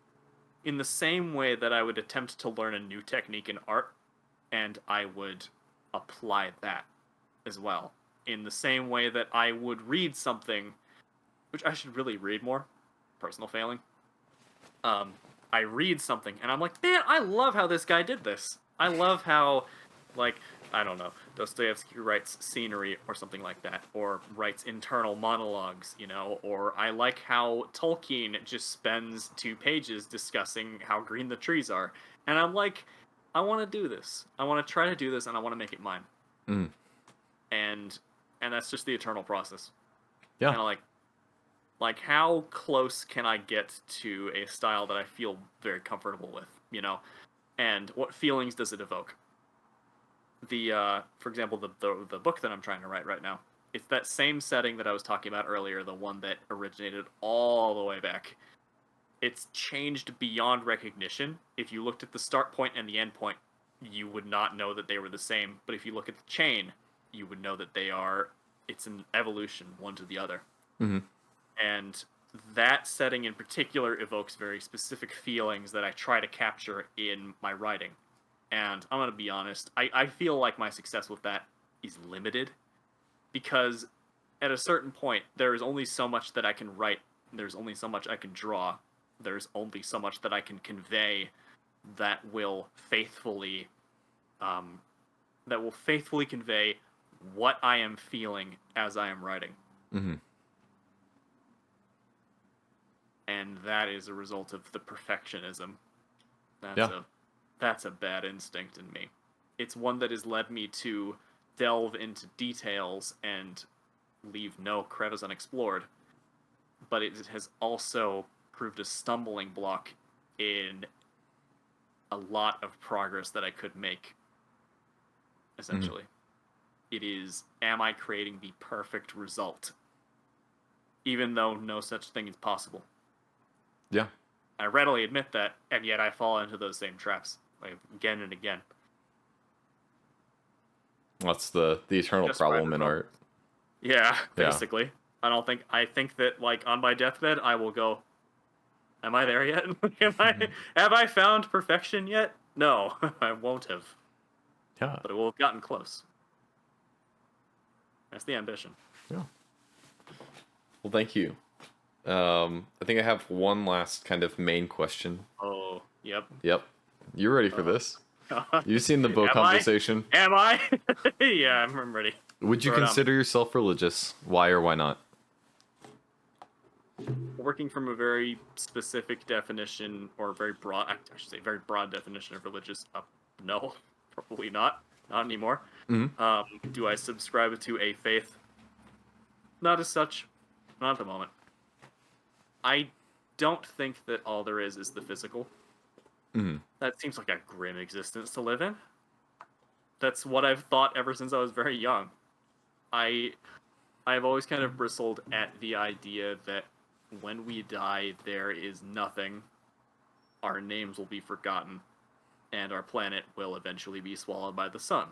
In the same way that I would attempt to learn a new technique in art and I would apply that as well. In the same way that I would read something, which I should really read more, personal failing. Um, I read something and I'm like, man, I love how this guy did this. I love how, like, I don't know, Dostoevsky writes scenery or something like that, or writes internal monologues, you know, or I like how Tolkien just spends 2 pages discussing how green the trees are. And I'm like, I want to do this. I want to try to do this and I want to make it mine. Mm. And that's just the eternal process. Yeah. Kind of like how close can I get to a style that I feel very comfortable with, you know? And what feelings does it evoke? For example, the book that I'm trying to write right now, it's that same setting that I was talking about earlier, the one that originated all the way back. It's changed beyond recognition. If you looked at the start point and the end point, you would not know that they were the same. But if you look at the chain, you would know that it's an evolution one to the other. Mm-hmm. And that setting in particular evokes very specific feelings that I try to capture in my writing. And I'm going to be honest, I feel like my success with that is limited because at a certain point, there is only so much that I can write, there's only so much I can draw, there's only so much that I can convey that will faithfully convey what I am feeling as I am writing. Mm-hmm. And that is a result of the perfectionism. That's Yeah. a that's a bad instinct in me. It's one that has led me to delve into details and leave no crevice unexplored, but it has also proved a stumbling block in a lot of progress that I could make, Mm-hmm. essentially. It is, am I creating the perfect result? Even though no such thing is possible. Yeah. I readily admit that, and yet I fall into those same traps, like, again and again. That's the eternal Just private problem in road. art. Yeah, Yeah. basically. I think that like on my deathbed I will go, am I there yet? Mm-hmm. Have I found perfection yet? No, I won't have. Yeah. But it will have gotten close. That's the ambition. Yeah. Well, thank you. I think I have one last kind of main question. Oh, yep. Yep. You ready for this? Am You've seen the boat I? conversation. Am I? Yeah, I'm ready. Would you Throw it on me. consider yourself religious? Why or why not? Working from a very specific definition, or very broad, I should say, very broad definition of religious. No, probably not. Not anymore. Mm-hmm. Do I subscribe to a faith? Not as such. Not at the moment. I don't think that all there is the physical. Mm-hmm. That seems like a grim existence to live in. That's what I've thought ever since I was very young. I've always kind of bristled at the idea that when we die, there is nothing. Our names will be forgotten, and our planet will eventually be swallowed by the sun.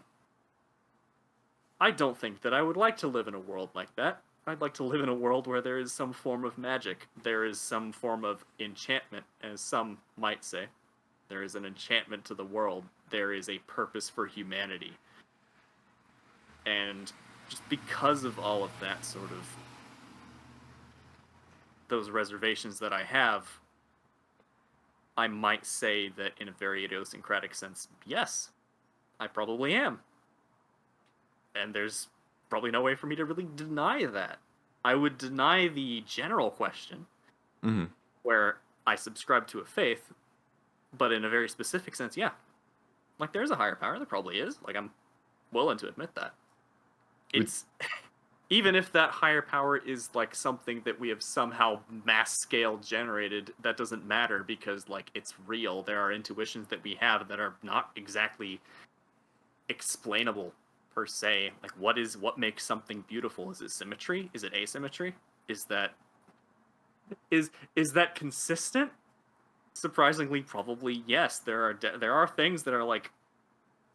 I don't think that I would like to live in a world like that. I'd like to live in a world where there is some form of magic. There is some form of enchantment, as some might say. There is an enchantment to the world. There is a purpose for humanity. And just because of all of that sort of those reservations that I have, I might say that in a very idiosyncratic sense, yes, I probably am. And there's probably no way for me to really deny that. I would deny the general question, where I subscribe to a faith, but in a very specific sense, yeah. Like, there's a higher power, there probably is. Like, I'm willing to admit that. It's... Even if that higher power is, like, something that we have somehow mass-scale generated, that doesn't matter because, like, it's real. There are intuitions that we have that are not exactly explainable, per se. Like, what makes something beautiful? Is it symmetry? Is it asymmetry? Is that consistent? Surprisingly, probably yes. There are things that are like,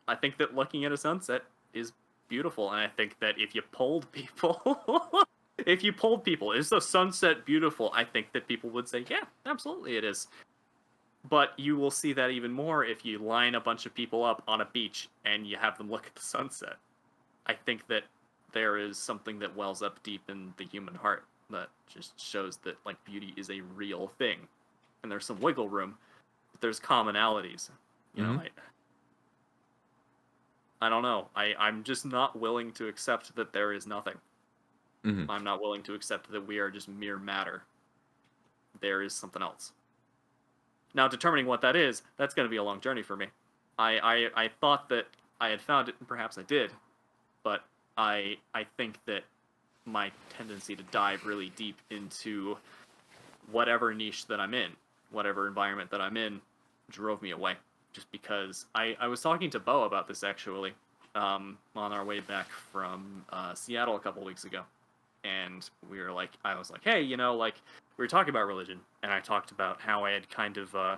I think that looking at a sunset is beautiful, and I think that if you polled people, is the sunset beautiful? I think that people would say, yeah, absolutely it is. But you will see that even more if you line a bunch of people up on a beach and you have them look at the sunset. I think that there is something that wells up deep in the human heart that just shows that, like, beauty is a real thing. And there's some wiggle room, but there's commonalities. You know, I don't know. I'm just not willing to accept that there is nothing. I'm not willing to accept that we are just mere matter. There is something else. Now, determining what that is, that's going to be a long journey for me. I thought that I had found it, and perhaps I did, but I think that my tendency to dive really deep into whatever niche that I'm in, whatever environment that I'm in, drove me away. Just because I was talking to Bo about this, actually, on our way back from Seattle a couple weeks ago. And I was like, hey, you know, like, we were talking about religion, and I talked about how I had kind of, I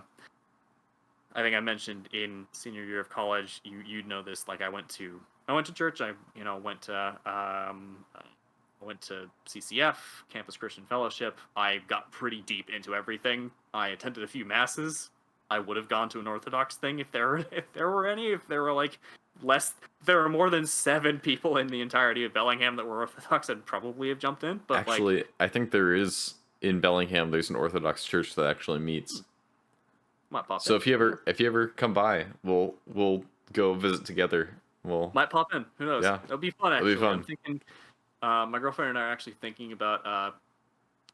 think I mentioned in senior year of college, you know this, like, I went to church, I went to CCF, Campus Christian Fellowship. I got pretty deep into everything. I attended a few masses. I would have gone to an Orthodox thing if there were any. If there were there were more than 7 people in the entirety of Bellingham that were Orthodox, I'd probably have jumped in. But actually, I think there is in Bellingham. There's an Orthodox church that actually meets. Might pop so in. if you ever come by, we'll go visit together. Might pop in. Who knows? Yeah, It'll be fun. Actually, it'll be fun. I'm thinking. My girlfriend and I are actually thinking about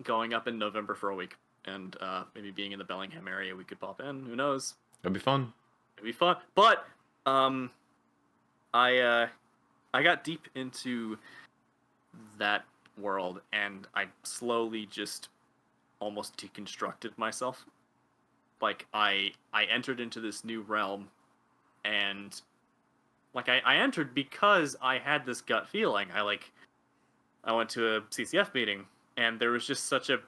going up in November for a week, and maybe being in the Bellingham area, we could pop in. Who knows? It'll be fun. It'd be fun. But I got deep into that world, and I slowly just almost deconstructed myself. Like, I entered into this new realm, and like I entered because I had this gut feeling. I went to a CCF meeting, and there was just such a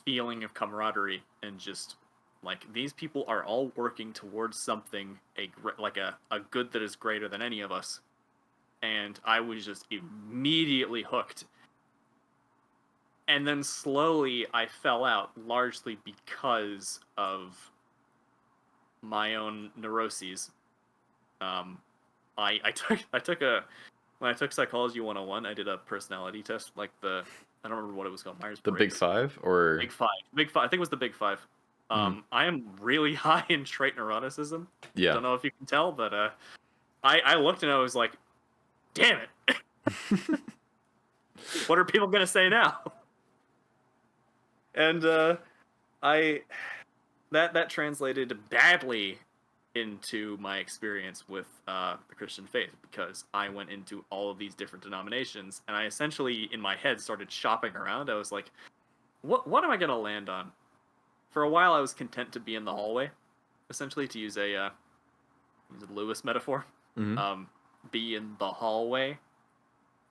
feeling of camaraderie, and just like, these people are all working towards something, a good that is greater than any of us. And I was just immediately hooked. And then slowly I fell out, largely because of my own neuroses. When I took Psychology 101, I did a personality test, like I don't remember what it was called, Myers-Briggs. The Big Five, or Big Five. I think it was the Big Five. I am really high in trait neuroticism. Yeah. Don't know if you can tell, but I looked and I was like, damn it. What are people gonna say now? And that translated badly into my experience with the Christian faith, because I went into all of these different denominations, and I essentially, in my head, started shopping around. I was like, what am I gonna land on? For a while, I was content to be in the hallway, essentially, to use a Lewis metaphor. Be in the hallway,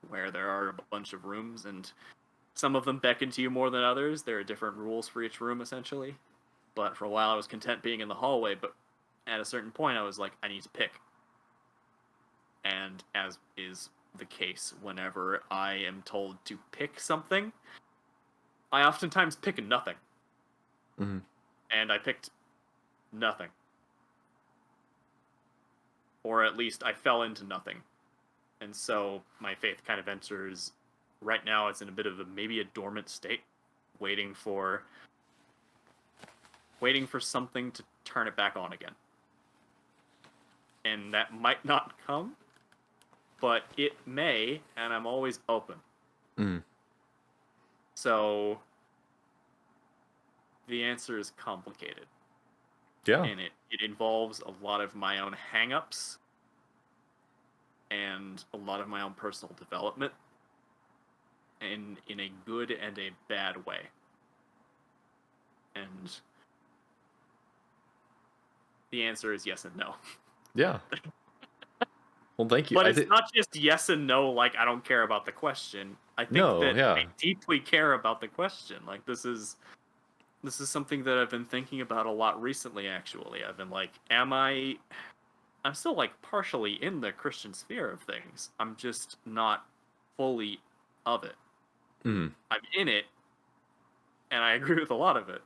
where there are a bunch of rooms, and some of them beckon to you more than others. There are different rules for each room, essentially. But for a while, I was content being in the hallway, but at a certain point, I was like, I need to pick. And as is the case whenever I am told to pick something, I oftentimes pick nothing. And I picked nothing. Or at least I fell into nothing. And so my faith kind of enters, right now it's in a bit of maybe a dormant state, waiting for waiting for something to turn it back on again. And that might not come, but it may, and I'm always open. Mm. So the answer is complicated. Yeah. And it involves a lot of my own hang-ups and a lot of my own personal development, and in a good and a bad way. And the answer is yes and no. Yeah. Well, thank you. But it's not just yes and no, like I don't care about the question. I think I deeply care about the question. Like this is something that I've been thinking about a lot recently, actually. I've been like, I'm still like partially in the Christian sphere of things. I'm just not fully of it. Mm. I'm in it, and I agree with a lot of it.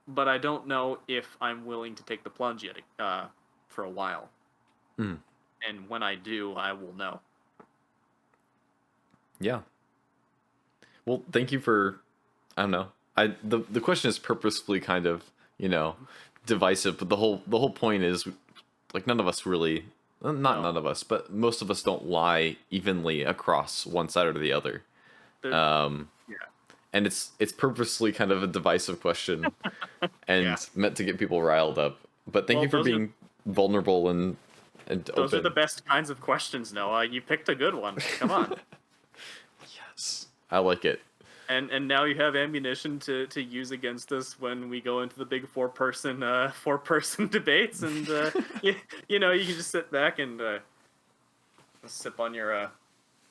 But I don't know if I'm willing to take the plunge yet for a while. Mm. And when I do, I will know. Yeah. Well, thank you for, I don't know. The question is purposefully kind of, divisive, but the whole point is, like, none of us really, none of us, but most of us don't lie evenly across one side or the other. Yeah. And it's purposely kind of a divisive question and meant to get people riled up. But thank you for being vulnerable and those open. Are the best kinds of questions, Noah. You picked a good one. Come on. Yes. I like it. And now you have ammunition to use against us when we go into the big four person debates, and you can just sit back and sip on your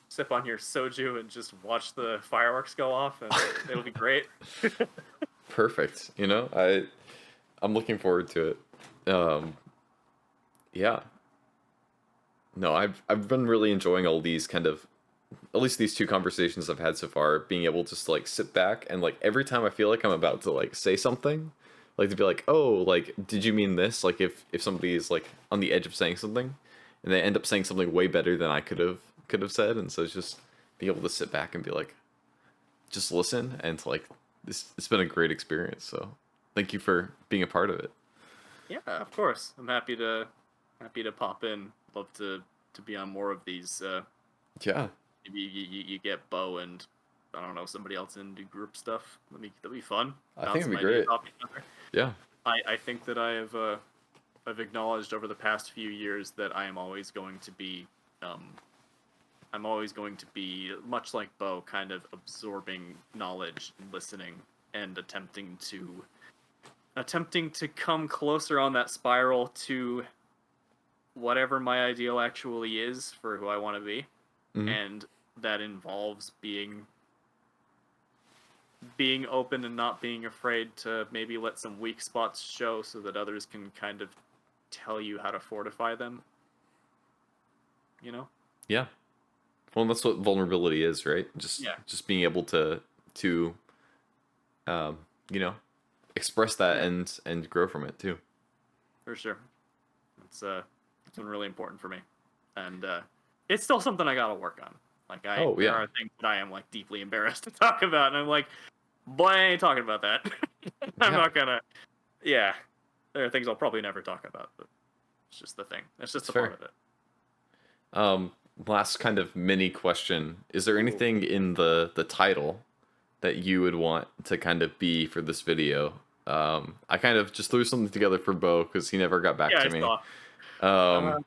soju and just watch the fireworks go off, and it'll be great. Perfect. I'm looking forward to it. Yeah. No, I've been really enjoying all these kind of, at least these two conversations I've had so far, being able to just like sit back and like every time I feel like I'm about to like say something, like to be like, oh, like, did you mean this? Like if somebody is like on the edge of saying something and they end up saying something way better than I could have said. And so it's just being able to sit back and be like, just listen. And to like, it's been a great experience. So thank you for being a part of it. Yeah, of course. I'm happy to pop in. Love to be on more of these. Yeah. Maybe you get Bo and I don't know, somebody else in, do group stuff. That'd be fun. I think it'd be great. Yeah. I think that I've acknowledged over the past few years that I am always going to be much like Bo, kind of absorbing knowledge and listening and attempting to come closer on that spiral to whatever my ideal actually is for who I want to be. Mm-hmm. And that involves being open and not being afraid to maybe let some weak spots show so that others can kind of tell you how to fortify them. Yeah. Well, that's what vulnerability is, right? Just being able to express that and grow from it too. For sure. It's been really important for me. And it's still something I gotta work on. Like there are things that I am like deeply embarrassed to talk about, and I'm like, boy, I ain't talking about that. I'm not gonna. Yeah, there are things I'll probably never talk about, but it's just the thing. It's just a part of it. Last kind of mini question: is there anything in the title that you would want to kind of be for this video? I kind of just threw something together for Bo because he never got back to me. Saw.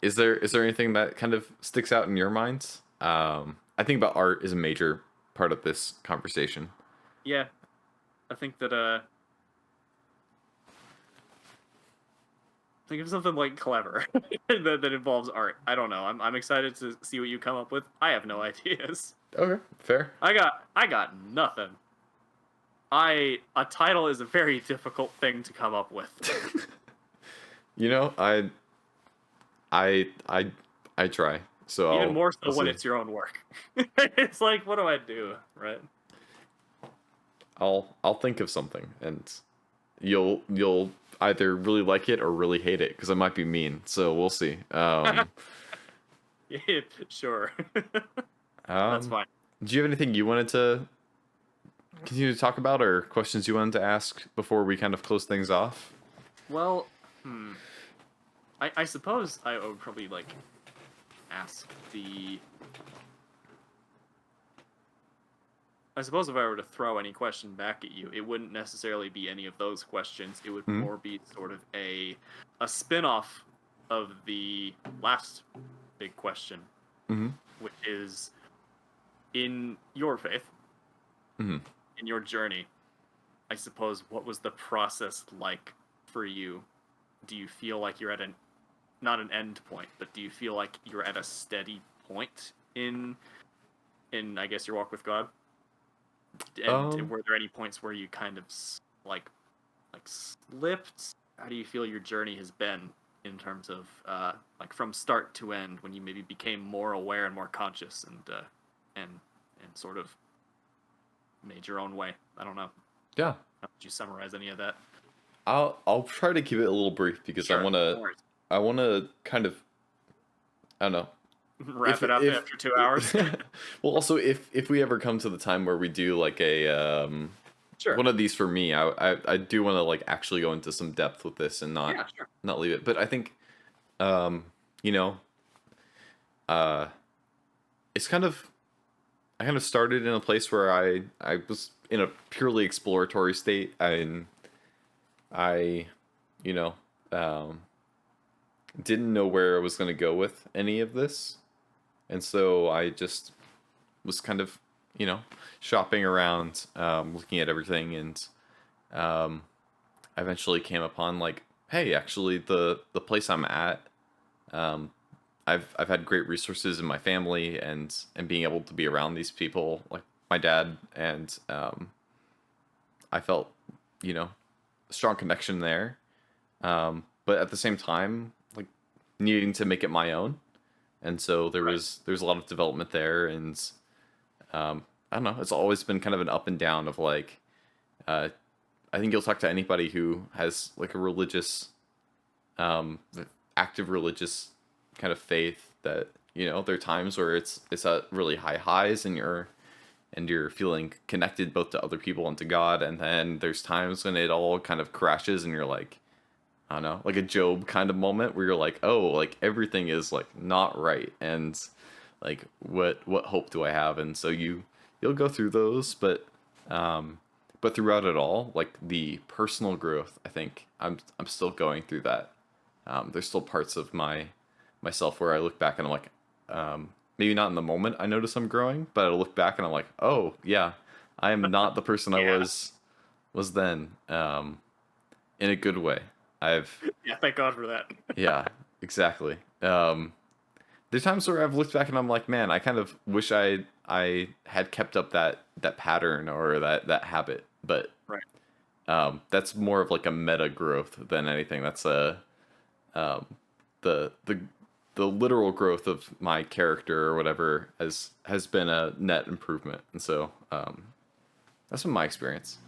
Is there anything that kind of sticks out in your minds? I think about art is a major part of this conversation. Yeah, I think that think of something like clever that involves art. I don't know. I'm excited to see what you come up with. I have no ideas. Okay, fair. I got nothing. A title is a very difficult thing to come up with. I try. So even more so when it's your own work. It's like, what do I do, right? I'll think of something, and you'll either really like it or really hate it, because I might be mean. So we'll see. Yeah, sure. That's fine. Do you have anything you wanted to continue to talk about, or questions you wanted to ask before we kind of close things off? Well, I suppose I would probably like ask the. I suppose if I were to throw any question back at you, it wouldn't necessarily be any of those questions. It would more be sort of a spin-off of the last big question, which is, in your faith, in your journey, I suppose, what was the process like for you? Do you feel like you're at not an end point, but do you feel like you're at a steady point in I guess your walk with God? And were there any points where you kind of like slipped? How do you feel your journey has been in terms of like from start to end, when you maybe became more aware and more conscious and sort of made your own way? I don't know. Yeah. How would you summarize any of that? I'll try to keep it a little brief because Sure, I wanna kind of, I don't know. Wrap it up after 2 hours. Well, also, if we ever come to the time where we do like a Sure. one of these for me, I do want to like actually go into some depth with this and not leave it. But I think, you know, it's kind of, I kind of started in a place where I was in a purely exploratory state. I you know, didn't know where I was going to go with any of this. And so I just was kind of, you know, shopping around, looking at everything, and I eventually came upon like, hey, actually the place I'm at, I've had great resources in my family, and being able to be around these people like my dad, and I felt, you know, a strong connection there. But at the same time, like needing to make it my own. And so there's a lot of development there, and I don't know. It's always been kind of an up and down of like, I think you'll talk to anybody who has like a religious, active religious kind of faith, that, you know, there are times where it's at really high highs, and you're feeling connected both to other people and to God, and then there's times when it all kind of crashes, and you're like, I don't know, like a Job kind of moment where you're like, oh, like everything is like not right, and like what hope do I have? And so you'll go through those, but throughout it all, like the personal growth, I think I'm still going through that. There's still parts of myself where I look back and I'm like, maybe not in the moment I notice I'm growing, but I look back and I'm like, oh yeah, I am not the person I was then, in a good way. Thank God for that. Yeah, exactly. There's times where I've looked back and I'm like, man, I kind of wish I had kept up that pattern or that habit, but that's more of like a meta growth than anything. That's the literal growth of my character or whatever has been a net improvement, and so that's been my experience.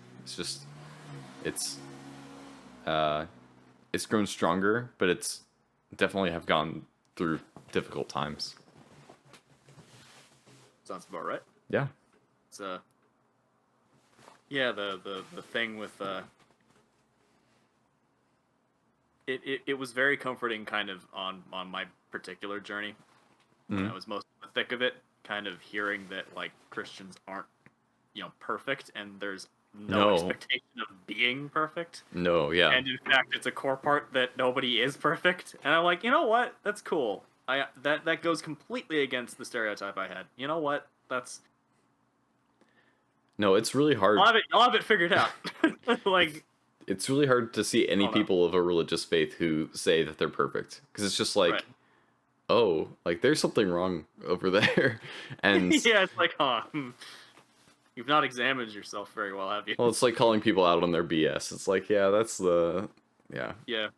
It's grown stronger, but it's definitely have gone through difficult times. Sounds about right. Yeah. It's yeah, the thing with it was very comforting kind of on my particular journey, when I was most in the thick of it, kind of hearing that like Christians aren't, you know, perfect, and there's no expectation of being perfect. No, yeah. And in fact, it's a core part that nobody is perfect. And I'm like, you know what? That's cool. That goes completely against the stereotype I had. You know what? That's... No, it's really hard. I'll have it figured out. Like, it's really hard to see any people of a religious faith who say that they're perfect, because it's just like, oh, like there's something wrong over there, and yeah, it's like, you've not examined yourself very well, have you? Well, it's like calling people out on their BS. It's like, yeah, that's the... Yeah. Yeah.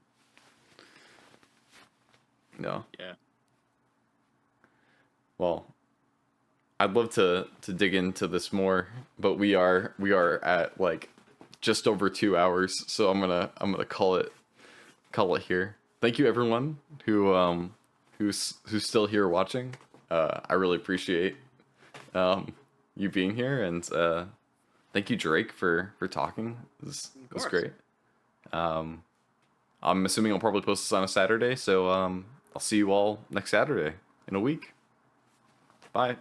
No. Yeah. Well, I'd love to dig into this more, but we are at like just over 2 hours, so I'm gonna call it here. Thank you everyone who's still here watching. I really appreciate you being here, and Thank you, Drake, for talking. It was great. I'm assuming I'll probably post this on a Saturday, so I'll see you all next Saturday in a week. Bye.